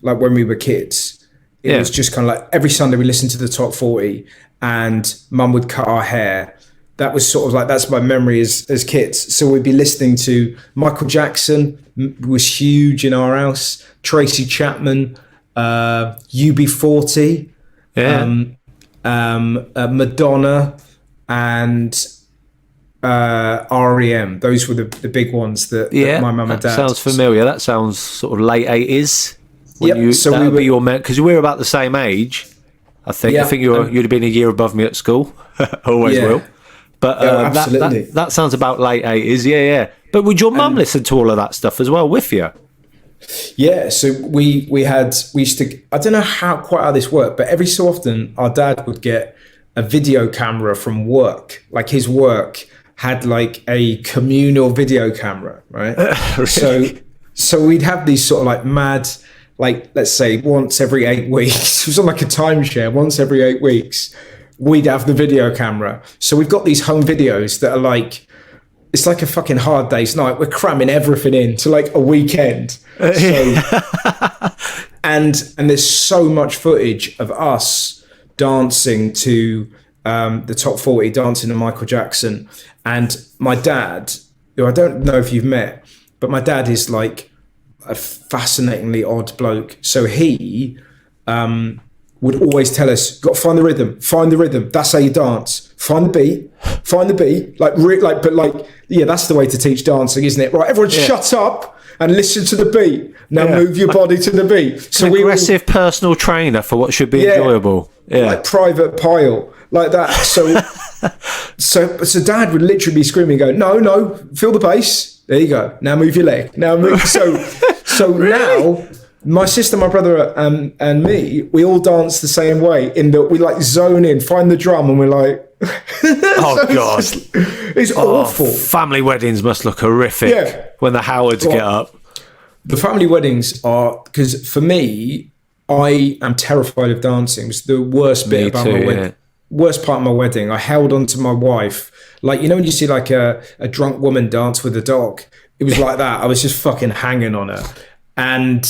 Like when we were kids, it was just kind of like every Sunday we listened to the top 40, and Mum would cut our hair that was sort of like, that's my memory as kids. So we'd be listening to Michael Jackson, was huge in our house, Tracy Chapman, UB40, Madonna, and REM. Those were the big ones that my mum and dad. Sounds familiar. That sounds sort of late 80s. Yep. So that would be your because we were about the same age. I think. Yeah. I think you'd have been a year above me at school. Always will. But absolutely. That sounds about late 80s. Yeah. But would your mum listen to all of that stuff as well with you? Yeah, so we used to, I don't know quite how this worked, but every so often our dad would get a video camera from work. Like his work had like a communal video camera, right? Really? So we'd have these sort of like mad, like let's say once every 8 weeks. It was on like a timeshare. Once every 8 weeks, we'd have the video camera. So we've got these home videos that are like, it's like a fucking Hard Day's Night. We're cramming everything into like a weekend. So, and there's so much footage of us dancing to the top 40, dancing to Michael Jackson. And my dad, who I don't know if you've met, but my dad is like a fascinatingly odd bloke. So he would always tell us, got to find the rhythm. That's how you dance. Find the beat. That's the way to teach dancing, isn't it? Right, everyone shut up and listen to the beat. Now move your body to the beat. So aggressive personal trainer for what should be enjoyable. Yeah. Like Private Pile, like that. So Dad would literally be screaming, go, no, feel the bass. There you go. Now move your leg. Now move. So really? Now my sister, my brother, and me, we all dance the same way in that we like zone in, find the drum, and we're like, oh God, it's awful. Family weddings must look horrific when the Howards get up. The family weddings are, because for me, I am terrified of dancing. It was the worst bit about my wedding. Worst part of my wedding. I held on to my wife, like, you know when you see like a drunk woman dance with a dog? It was like that. I was just fucking hanging on her. And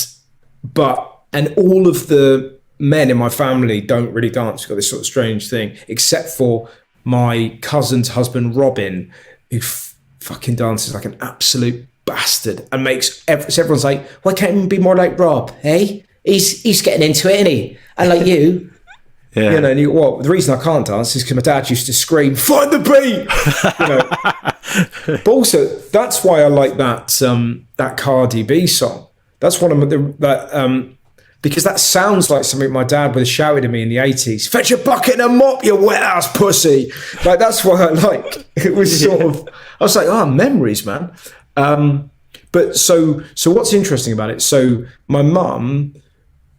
all of the men in my family don't really dance. We've got this sort of strange thing, except for my cousin's husband, Robin, who fucking dances like an absolute bastard and makes so everyone's like, why can't you be more like Rob? Hey, he's getting into it, isn't he? And like you. Yeah. You know, and the reason I can't dance is because my dad used to scream, find the beat! You know. But also, that's why I like that Cardi B song. That's one of the because that sounds like something my dad would have shouted at me in the 80s. Fetch a bucket and a mop, you wet ass pussy. Like, that's what I like. It was sort of, I was like, memories, man. But so what's interesting about it? So my mum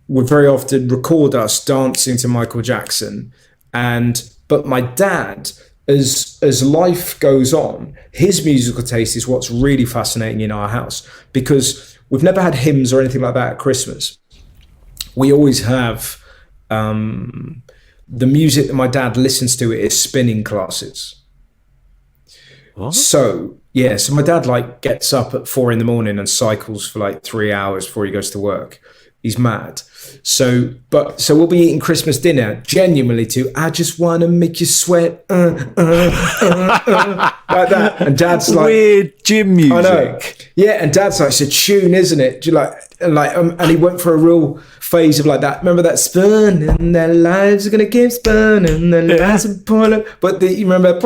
would very often record us dancing to Michael Jackson, but my dad, as life goes on, his musical taste is what's really fascinating in our house, because we've never had hymns or anything like that at Christmas. We always have the music that my dad listens to at his spinning classes. What? So my dad like gets up at 4 a.m. and cycles for like 3 hours before he goes to work. He's mad. So we'll be eating Christmas dinner genuinely to I just want to make you sweat like that. And Dad's like weird gym music. I know. Yeah, and Dad's like, it's a tune, isn't it? Do you and he went for a real phase of like that. Remember that spurning, their lives are gonna keep spurning, their lives are pulling. But you remember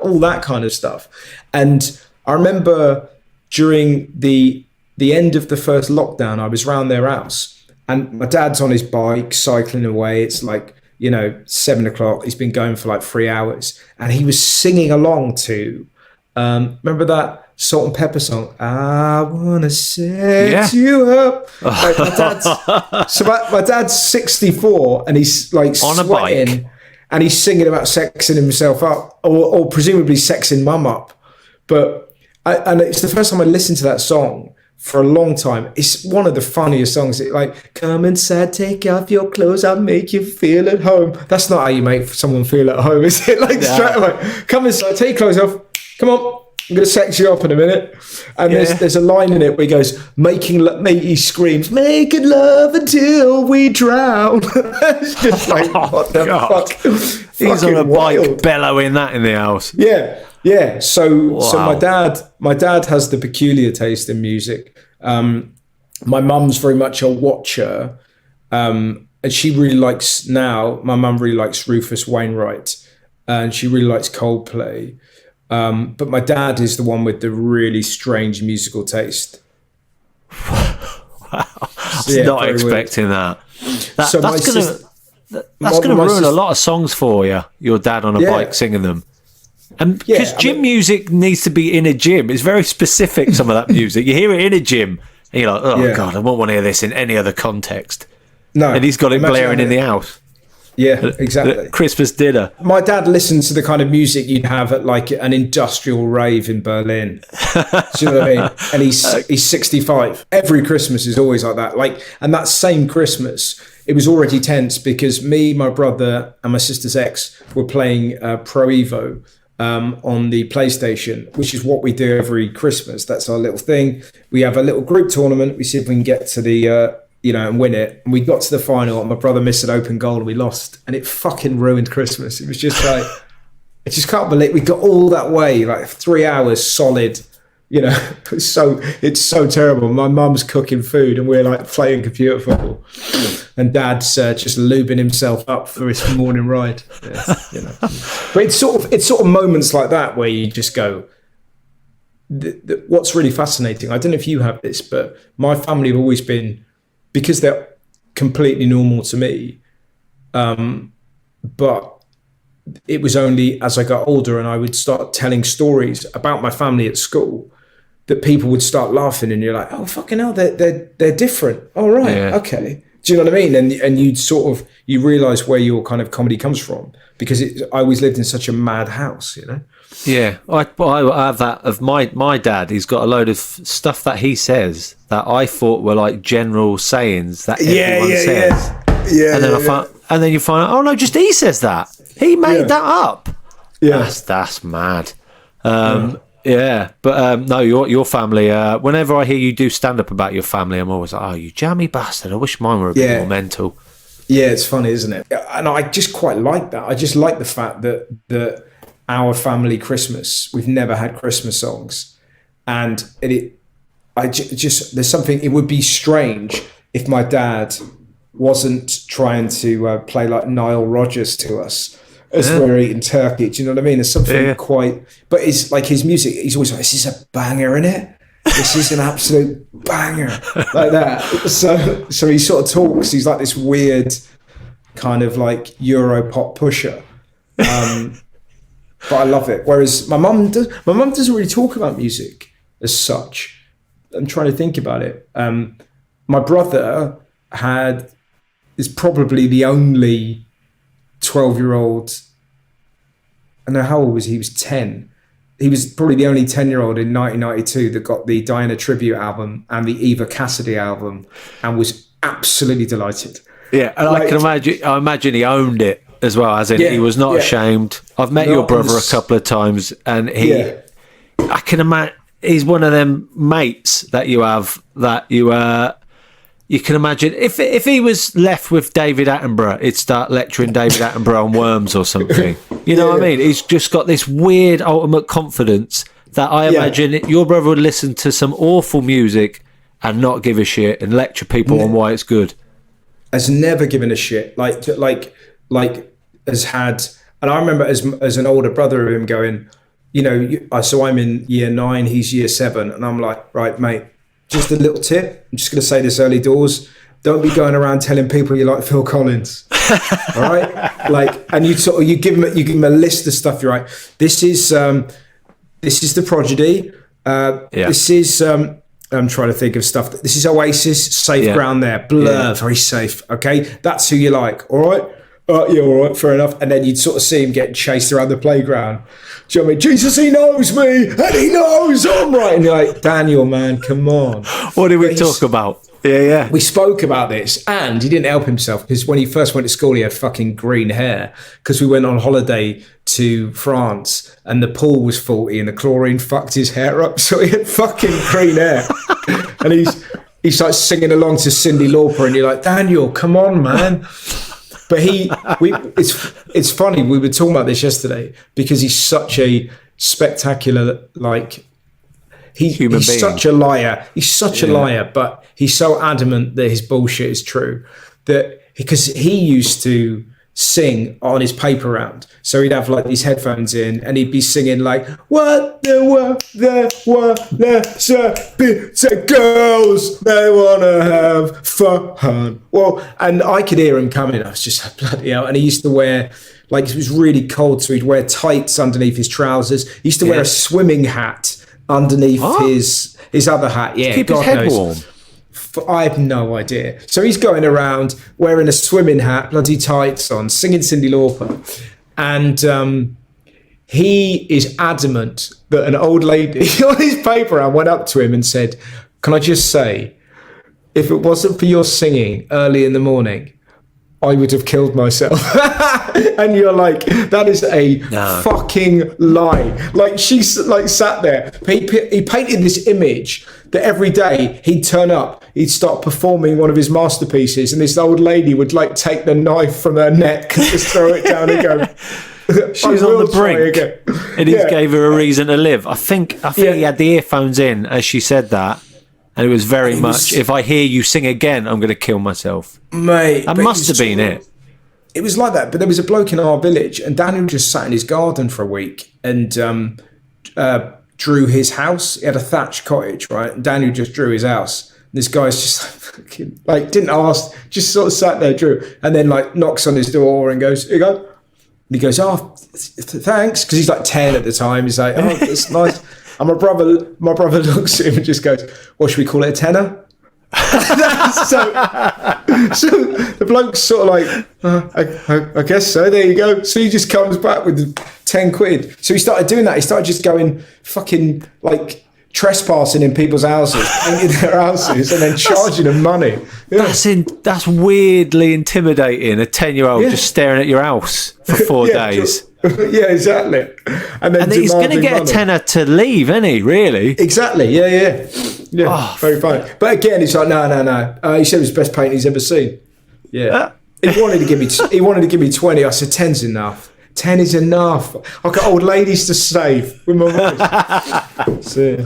all that kind of stuff. And I remember during the end of the first lockdown, I was round their house and my dad's on his bike cycling away. It's like, 7 o'clock. He's been going for like 3 hours and he was singing along to, remember that Salt and Pepper song? I want to set you up. Like my dad's 64 and he's like on a bike and he's singing about sexing himself up or presumably sexing mum up. But it's the first time I listened to that song for a long time. It's one of the funniest songs. It like, come inside, take off your clothes, I'll make you feel at home. That's not how you make someone feel at home, is it? Like straight away, come inside, take your clothes off. Come on, I'm going to sex you up in a minute. And there's a line in it where he goes, he screams, making love until we drown. It's just like, what the fuck? He's on a wild. bike bellowing that in the house. Yeah. So Wow. my dad has the peculiar taste in music. My mum's very much a watcher, and she really likes now. My mum really likes Rufus Wainwright, and she really likes Coldplay. But my dad is the one with the really strange musical taste. I was not expecting that. So That's going to ruin a lot of songs for you. Your dad on a bike singing them. And because gym music needs to be in a gym. It's very specific, some of that music. You hear it in a gym, and you're like, oh, God, I won't want to hear this in any other context. No. And he's got it blaring in the house. Yeah, exactly. Christmas dinner. My dad listens to the kind of music you'd have at like an industrial rave in Berlin. Do you know what I mean? And he's 65. Every Christmas is always like that. And that same Christmas, it was already tense because me, my brother, and my sister's ex were playing Pro Evo on the PlayStation, which is what we do every Christmas. That's our little thing. We have a little group tournament. We see if we can get to the and win it. And we got to the final, and my brother missed an open goal, and we lost. And it fucking ruined Christmas. It was just like, I just can't believe we got all that way, like 3 hours solid. It's so terrible. My mum's cooking food, and we're like playing computer football, and Dad's just lubing himself up for his morning ride. But it's sort of moments like that where you just go. What's really fascinating, I don't know if you have this, but my family have always been, because they're completely normal to me, but it was only as I got older and I would start telling stories about my family at school that people would start laughing, and you're like, oh, fucking hell, they're different. Oh, right, okay. Do you know what I mean? And you realise where your kind of comedy comes from, because I always lived in such a mad house, Yeah, I have that of my dad. He's got a load of stuff that he says that I thought were like general sayings that everyone says. Yeah, and then you find out, oh no, just he says that. He made that up. Yeah, that's mad. But no, your family. Whenever I hear you do stand up about your family, I'm always like, oh, you jammy bastard. I wish mine were a bit more mental. Yeah, it's funny, isn't it? And I just quite like that. I just like the fact that our family Christmas, we've never had Christmas songs, and there's something. It would be strange if my dad wasn't trying to play like Nile Rodgers to us as we're eating turkey. Do you know what I mean? There's something quite, but it's like his music. He's always like, "This is a banger, innit? This is an absolute banger," like that. So he sort of talks. He's like this weird kind of like Euro pop pusher. But I love it. Whereas my mum doesn't really talk about music as such. I'm trying to think about it. My brother is probably the only 12-year-old. I don't know how old was he? He was 10. He was probably the only 10-year-old in 1992 that got the Diana tribute album and the Eva Cassidy album and was absolutely delighted. Yeah, and I imagine he owned it as well, as in he was not ashamed. I've met your brother a couple of times, and I can imagine he's one of them mates that you have that you can imagine if he was left with David Attenborough, he'd start lecturing David Attenborough on worms or something. You know what I mean? He's just got this weird ultimate confidence that I imagine your brother would listen to some awful music and not give a shit and lecture people on why it's good. Has never given a shit. Like has had, and I remember as an older brother of him going, so I'm in year 9, he's year 7, and I'm like, right, mate, just a little tip. I'm just going to say this early doors. Don't be going around telling people you like Phil Collins. All right? And you give him a list of stuff. You're like, this is the Prodigy. This is, I'm trying to think of stuff. This is Oasis, safe ground there. Blur, very safe. Okay, that's who you like. All right. All right, fair enough. And then you'd sort of see him getting chased around the playground. Do you know what I mean? Jesus, he knows me, and he knows I'm right. And you're like, Daniel, man, come on. What did we talk about? Yeah. We spoke about this, and he didn't help himself because when he first went to school, he had fucking green hair because we went on holiday to France and the pool was faulty and the chlorine fucked his hair up, so he had fucking green hair. And he starts singing along to Cyndi Lauper, and you're like, Daniel, come on, man. But it's funny. We were talking about this yesterday because he's such a spectacular, like, he's such a liar. He's such a liar, but he's so adamant that his bullshit is true. That because he used to sing on his paper round, so he'd have like these headphones in, and he'd be singing like, "What the girls they wanna have fun." Well, and I could hear him coming. I was just like, bloody hell. And he used to wear, like, it was really cold, so he'd wear tights underneath his trousers. He used to wear a swimming hat underneath his other hat. Yeah, keep his head warm. I have no idea. So he's going around wearing a swimming hat, bloody tights on, singing Cyndi Lauper. And he is adamant that an old lady on his paper round went up to him and said, "Can I just say, if it wasn't for your singing early in the morning, I would have killed myself." And you're like, that is a fucking lie. Like, she's like sat there. He painted this image that every day he'd turn up, he'd start performing one of his masterpieces, and this old lady would like take the knife from her neck and just throw it down and go, she's on the brink. And he gave her a reason to live. I think he had the earphones in as she said that. And it was very much, if I hear you sing again, I'm going to kill myself. Mate. That must have been it. It was like that. But there was a bloke in our village, and Daniel just sat in his garden for a week and drew his house. He had a thatched cottage, right? And Daniel just drew his house. And this guy's just like, didn't ask, just sort of sat there, drew. And then like knocks on his door and goes, "Here you go." And he goes, "Oh, thanks." Because he's like 10 at the time. He's like, "Oh, that's nice." And my brother looks at him and just goes, "What should we call it, a tenner?" so the bloke's sort of like, I guess so. There you go. So he just comes back with the 10 quid. So he started doing that. He started just going fucking like trespassing in people's houses, painting their houses, and then charging them money. Yeah. That's weirdly intimidating. A 10-year-old just staring at your house for 4 days. Yeah, exactly. And he's going to get a tenner to leave, isn't he? Really? Exactly. Yeah. Oh, very funny. But again, it's like no. He said it was the best painting he's ever seen. Yeah. He wanted to give me 20. I said 10's enough. 10 is enough. I've got old ladies to save with my voice. So,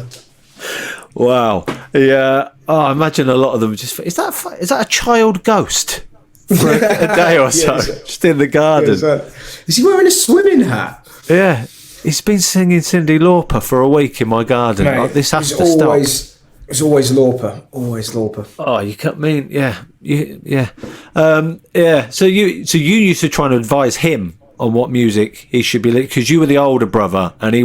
wow. Yeah. Oh, I imagine a lot of them just. Is that a child ghost? For a day or so, just in the garden. Is he wearing a swimming hat? Yeah, he's been singing Cyndi Lauper for a week in my garden. Mate, like, this has to stop. It's always Lauper. Always Lauper. Oh, you can't mean, yeah. So you used to try and advise him on what music he should be, because you were the older brother and he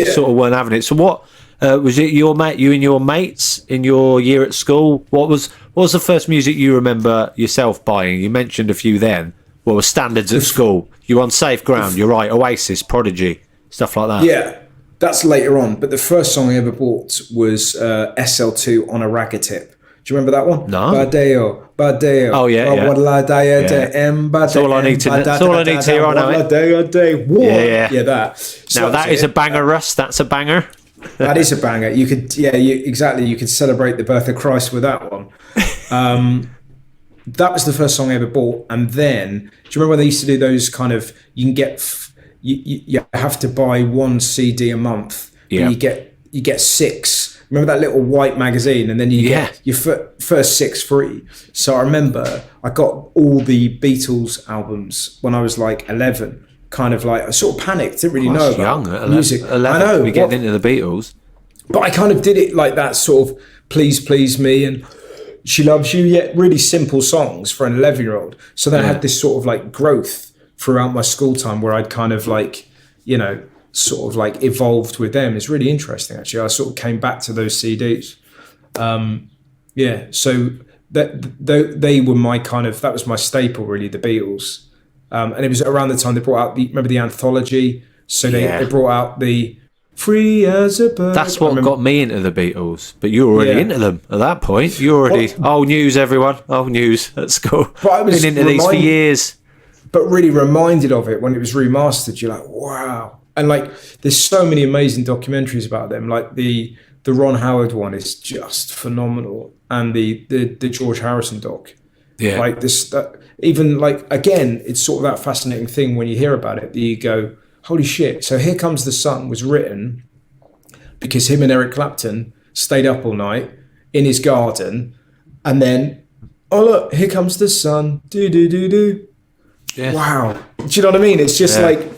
sort of weren't having it. So what was it? You and your mates in your year at school? What was the first music you remember yourself buying? You mentioned a few then. What were standards at school? You were on safe ground. You're right. Oasis, Prodigy, stuff like that. Yeah, that's later on. But the first song I ever bought was SL2 on a Ragga Tip. Do you remember that one? No. Badeo. Oh yeah. That's all I need to know. That's all I need to hear. I know it. Yeah, that. So now that is a banger, Russ. That's a banger. That is a banger. You could, exactly. You could celebrate the birth of Christ with that one. That was the first song I ever bought. And then, do you remember when they used to do those kind of? You can get, you have to buy one CD a month. Yeah. You get 6. Remember that little white magazine, and then you get your first 6 free. So I remember I got all the Beatles albums when I was like 11. Kind of like, I sort of panicked, didn't really know about young, music. 11, I know. We get into the Beatles. But I kind of did it like that sort of Please Please Me and She Loves You, yet really simple songs for an 11-year-old. So then I had this sort of like growth throughout my school time where I'd kind of like, sort of like evolved with them. It's really interesting, actually. I sort of came back to those CDs. So they were my kind of, that was my staple, really, the Beatles. And it was around the time they brought out remember the anthology? So they brought out the Free as a Bird. That's what got me into the Beatles. But you were already into them at that point. You were already, old news, everyone. Old news at school. But I was been into these for years. But really reminded of it when it was remastered. You're like, wow. And like, there's so many amazing documentaries about them. Like the Ron Howard one is just phenomenal. And the George Harrison doc. Yeah. Like this, even like, again, it's sort of that fascinating thing when you hear about it, that you go, holy shit. So Here Comes the Sun was written because him and Eric Clapton stayed up all night in his garden, and then, oh look, here comes the sun. Do do do do. Yeah. Wow. Do you know what I mean? It's just like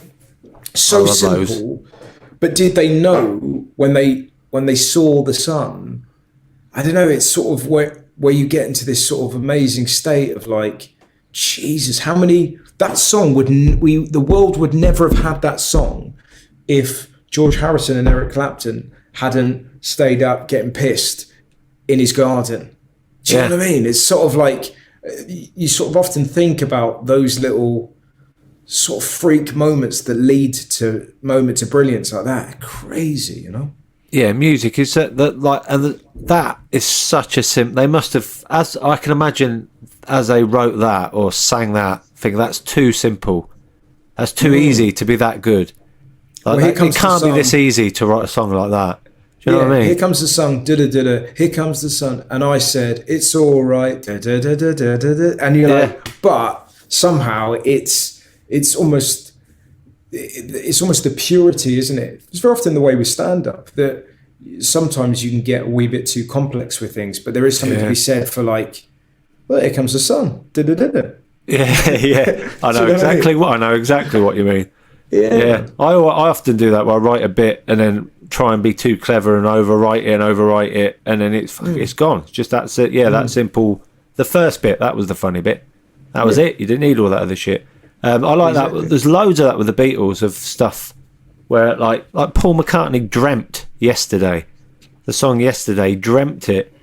so simple. Those. But did they know when they saw the sun? I don't know. It's sort of where you get into this sort of amazing state of like, Jesus, how many, that song the world would never have had that song if George Harrison and Eric Clapton hadn't stayed up getting pissed in his garden. Do you know what I mean? It's sort of like, you sort of often think about those little sort of freak moments that lead to moments of brilliance like that. Crazy, you know? Yeah, music is that is such a they must have, as I can imagine, as they wrote that or sang that, think that's too simple. That's too easy to be that good. Like it can't be this easy to write a song like that. Do you know what I mean? Here comes the sun, da-da-da-da, here comes the sun. And I said, it's all right, da-da-da-da-da-da. And you're like, but somehow it's almost the purity, isn't it? It's very often the way we stand up that sometimes you can get a wee bit too complex with things, but there is something to be said for like, well, here comes the sun, da-da-da-da. Yeah. I know exactly what you mean. Yeah. I often do that where I write a bit and then try and be too clever and overwrite it, and then it's gone. It's just that's it. Yeah, that simple. The first bit, that was the funny bit. That was it. You didn't need all that other shit. I like that. There's loads of that with the Beatles, of stuff where like Paul McCartney dreamt Yesterday. The song Yesterday, dreamt it,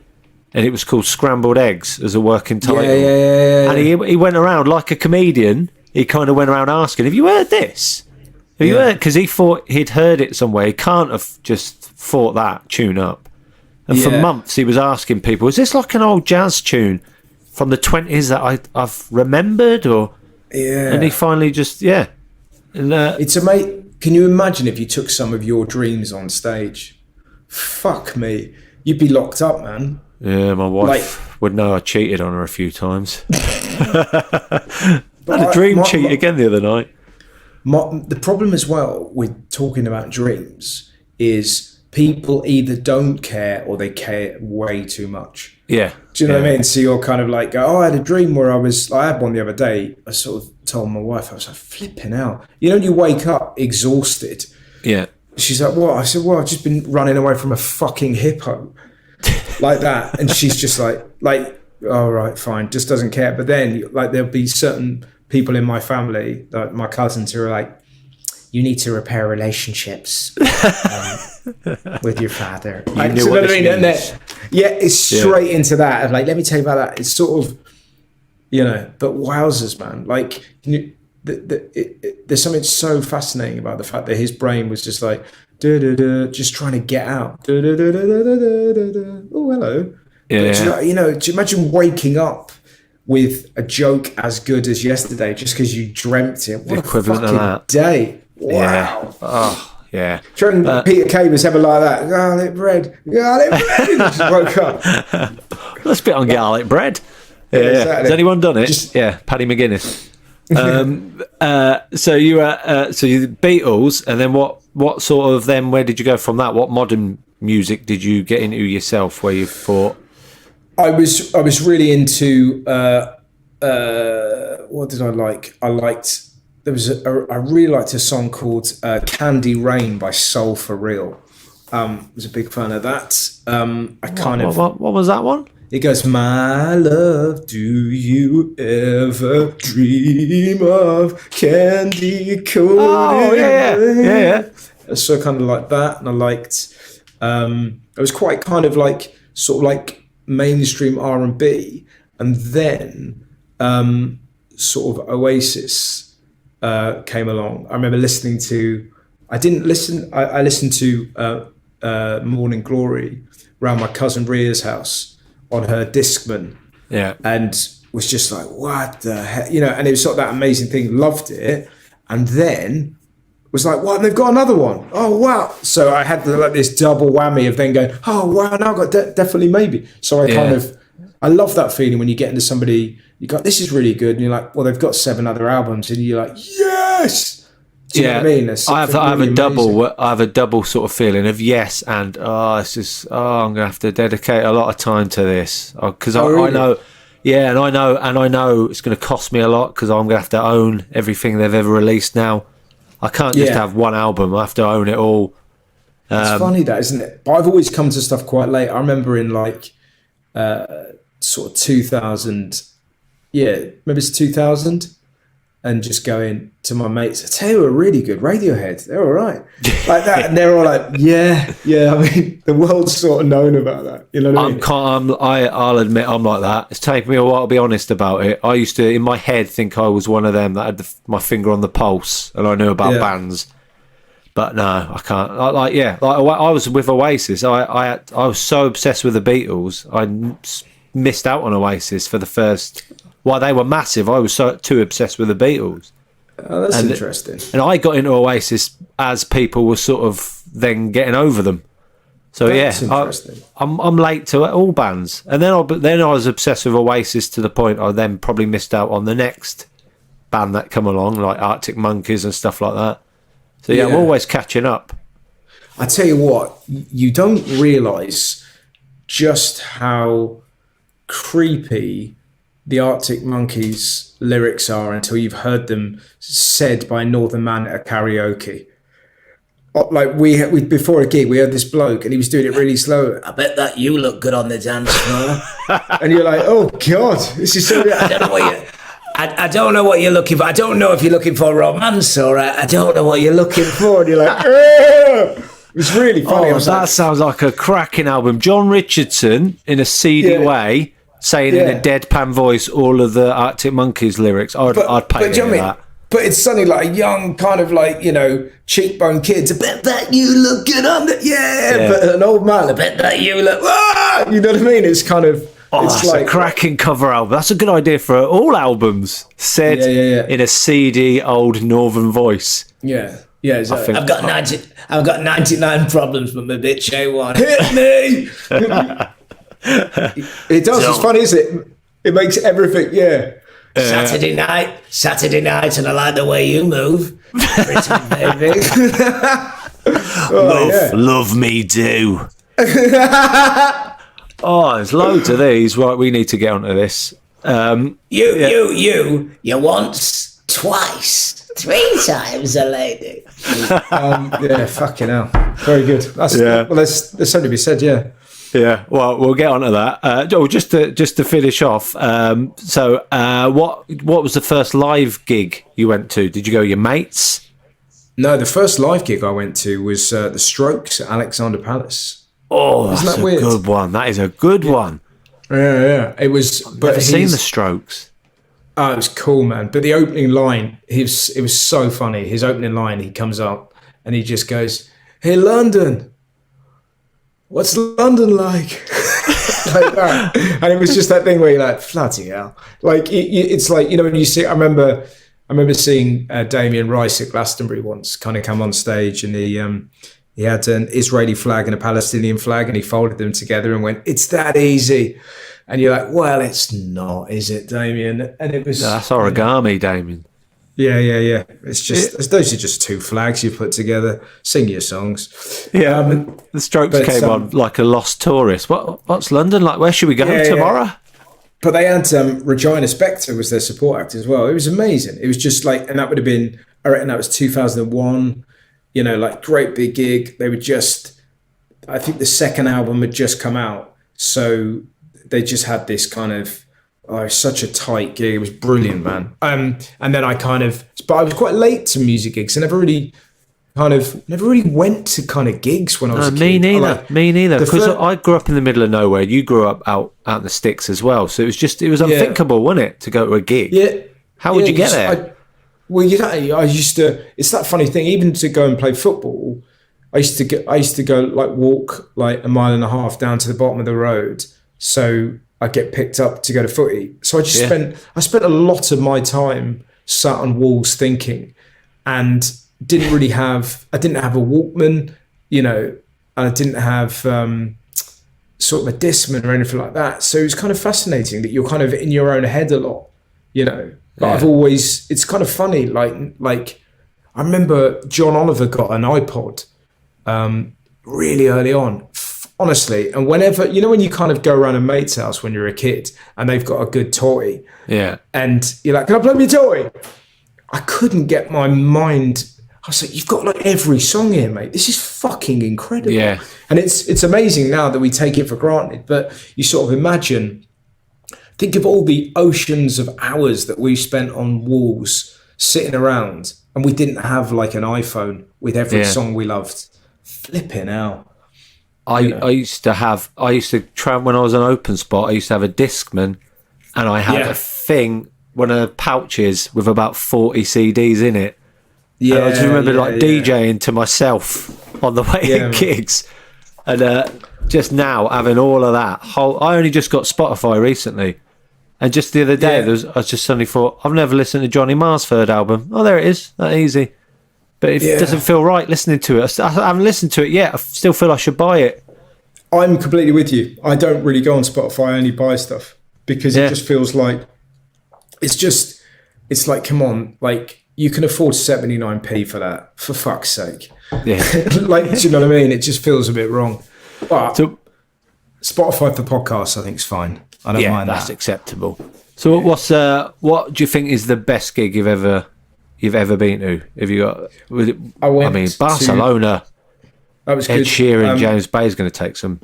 and it was called Scrambled Eggs as a working title. Yeah. And he went around like a comedian. He kind of went around asking, have you heard this? Have you heard? Because he thought he'd heard it somewhere. He can't have just thought that tune up. And for months he was asking people, is this like an old jazz tune from the 20s that I've remembered? Or and he finally just, And, it's amazing. Can you imagine if you took some of your dreams on stage? Fuck me. You'd be locked up, man. Yeah, my wife would know I cheated on her a few times. I had a dream cheat again the other night. The problem as well with talking about dreams is people either don't care or they care way too much. Yeah. Do you know what I mean? So you're kind of like, oh, I had a dream where I had one the other day. I sort of told my wife, I was like, flipping out. You know, you wake up exhausted. Yeah. She's like, what? I said, well, I've just been running away from a fucking hippo. Like that. And she's just like, all right, fine, just doesn't care. But then like there'll be certain people in my family, like my cousins, who are like, you need to repair relationships with your father. It's straight into that. Of like, let me tell you about that. It's sort of, but wowzers, man. Like, there's something so fascinating about the fact that his brain was just like, just trying to get out. Oh, hello. Yeah. But, do you imagine waking up with a joke as good as Yesterday just because you dreamt it? What the equivalent of that day. Wow. Yeah. Oh, yeah. Do you reckon Peter Kay was ever like that? Garlic bread. He just woke up. Let's bit on garlic bread. Yeah. Exactly. Has anyone done it? Paddy McGuinness. So you the Beatles, and then what sort of then? Where did you go from that? What modern music did you get into yourself? Where you thought? I was really into. What did I like? I really liked a song called "Candy Rain" by Soul for Real. Was a big fan of that. What was that one? It goes, my love, do you ever dream of candy coated? Oh, yeah. So kind of like that. And I liked, it was quite kind of like, sort of like mainstream R&B. And then sort of Oasis came along. I remember listening to, I listened to Morning Glory around my cousin Ria's house on her Discman, and was just like, what the heck, and it was sort of that amazing thing, loved it, and then was like, what, they've got another one, oh wow. So I had this double whammy of then going, oh wow, now I've got definitely maybe. So I kind of I love that feeling when you get into somebody, you go, this is really good, and you're like, well, they've got 7 other albums, and you're like, yes. Do you know what I mean? I have a double sort of feeling of yes and I'm gonna have to dedicate a lot of time to this because I know, and I know it's gonna cost me a lot because I'm gonna have to own everything they've ever released now. I can't just have one album. I have to own it all. It's funny that, isn't it? But I've always come to stuff quite late. I remember in like sort of 2000, maybe it's 2000. And just going to my mates, I tell you, a really good Radiohead. They're all right, like that, and they're all like, yeah. I mean, the world's sort of known about that. You know what I mean? I'll admit I'm like that. It's taken me a while to be honest about it. I used to, in my head, think I was one of them that had my finger on the pulse and I knew about bands. But no, I can't. I was with Oasis. I was so obsessed with the Beatles. I missed out on Oasis for the first. While they were massive, I was too obsessed with the Beatles. Oh, that's interesting. And I got into Oasis as people were sort of then getting over them. So that's interesting. I'm late to all bands, and then I was obsessed with Oasis to the point I then probably missed out on the next band that come along, like Arctic Monkeys and stuff like that. So I'm always catching up. I tell you what, you don't realise just how creepy the Arctic Monkeys lyrics are until you've heard them said by a northern man at a karaoke. Like we before a gig, we had this bloke and he was doing it really slow. I bet that you look good on the dance floor. And you're like, oh God, this is so. I don't know what you're looking for. I don't know if you're looking for romance or I don't know what you're looking for. And you're like, it was really funny. That sounds like a cracking album. John Richardson in a seedy way. Saying in a deadpan voice all of the Arctic Monkeys lyrics, I'd pay for that. But it's suddenly like a young kind of like, cheekbone kids. I bet that you look good on the but an old man. I bet that you look. You know what I mean? It's kind of. It's like a cracking cover album. That's a good idea for all albums. Said in a seedy old northern voice. Yeah. Yeah, exactly. I've got 99 problems, but my bitch ain't one. Hit me. It does. It's funny, isn't it? It makes everything. Saturday night, and I like the way you move. Pretty baby. Love me do. There's loads of these. Right, we need to get onto this. You once, twice, 3 times a lady. Fucking hell. Very good. Well, there's something to be said. Yeah, well, we'll get onto that. Just to finish off. What was the first live gig you went to? Did you go with your mates? No, the first live gig I went to was the Strokes at Alexander Palace. Oh, that's a good one. That is a good one. Yeah. It was. I've never seen the Strokes. Oh, it was cool, man. But the opening line, it was so funny. His opening line, he comes up and he just goes, "Hey, London. What's London like?" Like that. And it was just that thing where you're like, bloody hell. Like, it's like, when you see, I remember seeing Damien Rice at Glastonbury once kind of come on stage, and he had an Israeli flag and a Palestinian flag, and he folded them together and went, "It's that easy." And you're like, well, it's not, is it, Damien? And it was... That's origami, Damien. Yeah. It's just those are just 2 flags you put together. Sing your songs. Yeah, the Strokes came on like a lost tourist. What's London like? Where should we go tomorrow? Yeah. But they had Regina Spektor was their support act as well. It was amazing. It was just like, and that would have been, I reckon that was 2001. Like great big gig. They were just, I think the second album had just come out, so they just had this kind of. Oh, such a tight gig. It was brilliant, man. And then but I was quite late to music gigs. I never really went to kind of gigs when I was a kid. Me neither. Because I grew up in the middle of nowhere. You grew up out in the sticks as well. So it was unthinkable, wasn't it, to go to a gig? Yeah. How would you get there? I used to. It's that funny thing. Even to go and play football, I used to go like walk like a mile and a half down to the bottom of the road. So I get picked up to go to footy. So I just spent a lot of my time sat on walls thinking, and I didn't have a Walkman, and I didn't have sort of a discman or anything like that. So it's kind of fascinating that you're kind of in your own head a lot, you know. But it's kind of funny. Like I remember John Oliver got an iPod really early on, honestly. And whenever, you know, when you kind of go around a mate's house when you're a kid and they've got a good toy, and you're like, can I play with your toy? I couldn't get my mind. I was like, you've got like every song here, mate. This is fucking incredible. Yeah. And it's amazing now that we take it for granted, but you sort of imagine, think of all the oceans of hours that we spent on walls sitting around, and we didn't have like an iPhone with every song we loved. Flipping out. I used to try when I was an open spot, I used to have a Discman, and I had a thing, one of the pouches with about 40 CDs in it. Yeah, and I just remember DJing to myself on the way in gigs, and just now having all of that. I only just got Spotify recently, and just the other day, I just suddenly thought, I've never listened to Johnny Marr's third album. Oh, there it is, that easy. But it doesn't feel right listening to it. I haven't listened to it yet. I still feel I should buy it. I'm completely with you. I don't really go on Spotify. I only buy stuff because it just feels like it's like, come on, like. You can afford 79p for that, for fuck's sake. Yeah. Like, do you know what I mean? It just feels a bit wrong. But Spotify for podcasts, I think, is fine. I don't mind that. That's acceptable. So what do you think is the best gig you've ever been to? Have you got? Barcelona. That was Ed good. Sheeran, James Bay's going to take some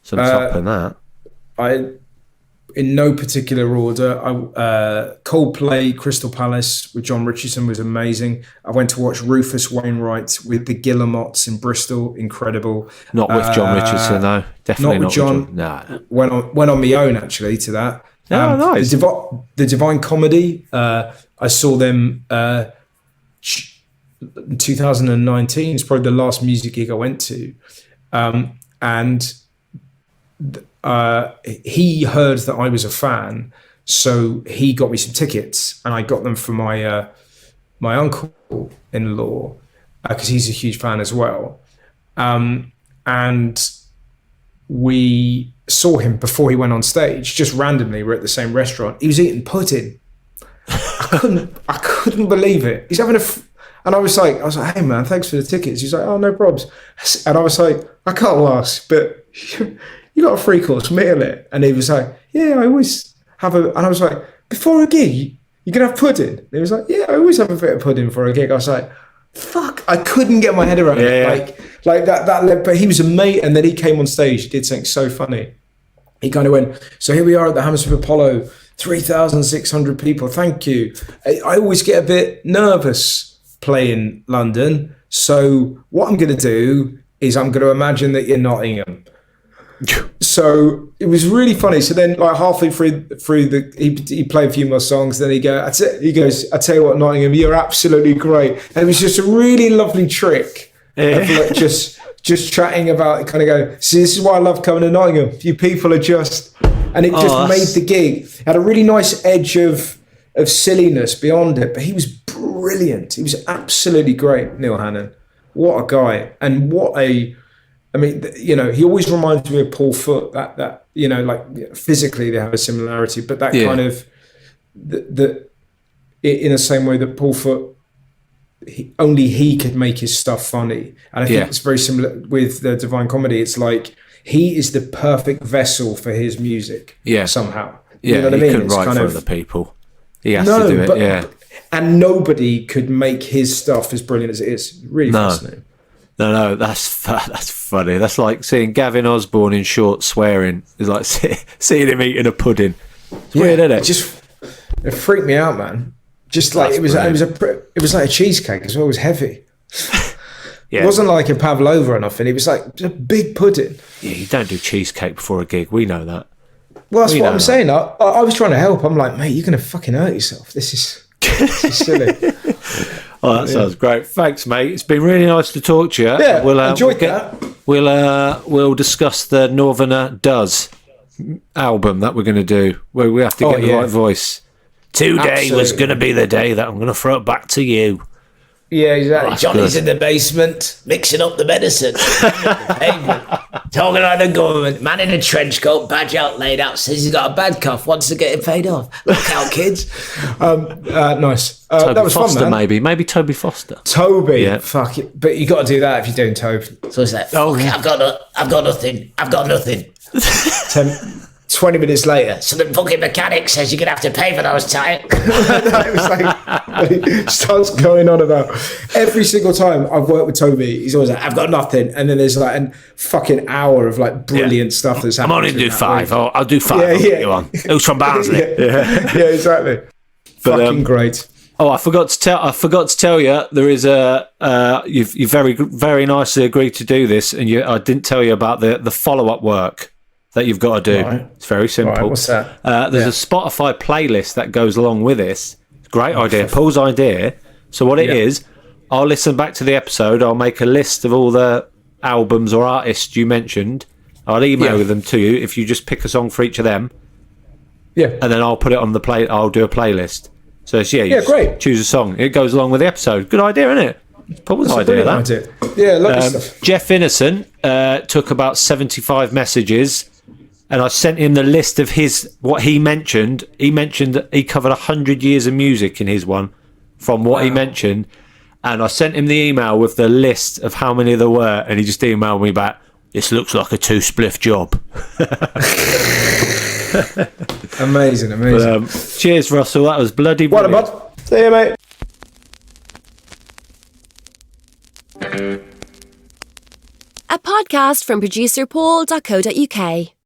top in that. In no particular order, Coldplay, Crystal Palace with John Richardson was amazing. I went to watch Rufus Wainwright with the Guillemots in Bristol, incredible. Not with John Richardson, though. Definitely not with John. No. Went on my own, actually, to that. Nice. The Divine Comedy, I saw them in 2019. It's probably the last music gig I went to. He heard that I was a fan, so he got me some tickets, and I got them for my uncle-in-law because he's a huge fan as well. And we saw him before he went on stage. Just randomly, we're at the same restaurant. He was eating pudding. I couldn't believe it. He's having and I was like, hey man, thanks for the tickets. He's like, oh, no probs. And I was like, I can't ask, but you got a 3-course meal it. And he was like, yeah, I always have and I was like, before a gig, you can have pudding? And he was like, yeah, I always have a bit of pudding for a gig. I was like, fuck, I couldn't get my head around it. Like that, but he was a mate, and then he came on stage, he did something so funny. He kind of went, so here we are at the Hammersmith Apollo, 3,600 people, thank you. I always get a bit nervous playing London, so what I'm going to do is I'm going to imagine that you're Nottingham. So it was really funny. So then, like halfway through he played a few more songs. Then he goes, I tell you what, Nottingham, you're absolutely great. And it was just a really lovely trick of like just chatting about it, kind of go, see, this is why I love coming to Nottingham. You people are just, and it just made the gig. Had a really nice edge of silliness beyond it. But he was brilliant. He was absolutely great, Neil Hannon. What a guy, and I mean, you know, he always reminds me of Paul Foot. That you know, like physically they have a similarity, but that kind of in the same way that Paul Foot, only he could make his stuff funny, and I think it's very similar with the Divine Comedy. It's like he is the perfect vessel for his music. Yeah, somehow. Yeah, you know what I mean? Couldn't write for other people. He has to do it. And nobody could make his stuff as brilliant as it is. Really fascinating. No, that's funny. That's like seeing Gavin Osborne in shorts swearing. It's like seeing him eating a pudding. It's weird, isn't it? It freaked me out, man. Just like it was like a cheesecake as well. It was heavy. It wasn't like a pavlova or nothing. It was like a big pudding. Yeah, you don't do cheesecake before a gig. We know that. Well, that's what I'm saying. I was trying to help. I'm like, mate, you're going to fucking hurt yourself. This is silly. Oh, that sounds great. Thanks, mate. It's been really nice to talk to you. Yeah, enjoyed that. We'll discuss the Northerner Does album that we're going to do, where we have to get the right voice. Today was going to be the day that I'm going to throw it back to you. Yeah, exactly. Johnny's in the basement mixing up the medicine. Pavement. Talking like the government. Man in a trench coat, badge out, laid out, says he's got a bad cough, wants to get it paid off. Look out, kids. Nice. Toby That was Foster, fun, man. maybe Toby Foster. Toby, Yeah. fuck it. But you got to do that if you're doing Toby. So it's like, fuck it, I've got nothing. 20 minutes later. So the fucking mechanic says you're going to have to pay for those tyres. It was like, he starts going on about every single time I've worked with Toby, he's always like, I've got nothing. And then there's like a fucking hour of like brilliant stuff that's I'm happening. only do 5. I'll do 5. Yeah, I'll yeah. put you on. Who's from Barnsley? Yeah, exactly. Fucking great. Oh, I forgot to tell you. There is you very very nicely agreed to do this, and I didn't tell you about the follow up work that you've got to do. Right. It's very simple. Right, what's that? There's a Spotify playlist that goes along with this. Great idea, Paul's idea. So what it is, I'll listen back to the episode. I'll make a list of all the albums or artists you mentioned. I'll email them to you if you just pick a song for each of them. Yeah. And then I'll put it on the play. I'll do a playlist. So it's, great. Choose a song. It goes along with the episode. Good idea, isn't it? Paul's idea. That. Idea. Yeah, lovely stuff. Jeff Innocent took about 75 messages, and I sent him the list of what he mentioned. He mentioned that he covered 100 years of music in his one, from what he mentioned, and I sent him the email with the list of how many there were, and he just emailed me back, "This looks like a 2-spliff job." Amazing. But, cheers, Russell. That was bloody What brilliant. bud? See you, mate. A podcast from producer Paul.co.uk.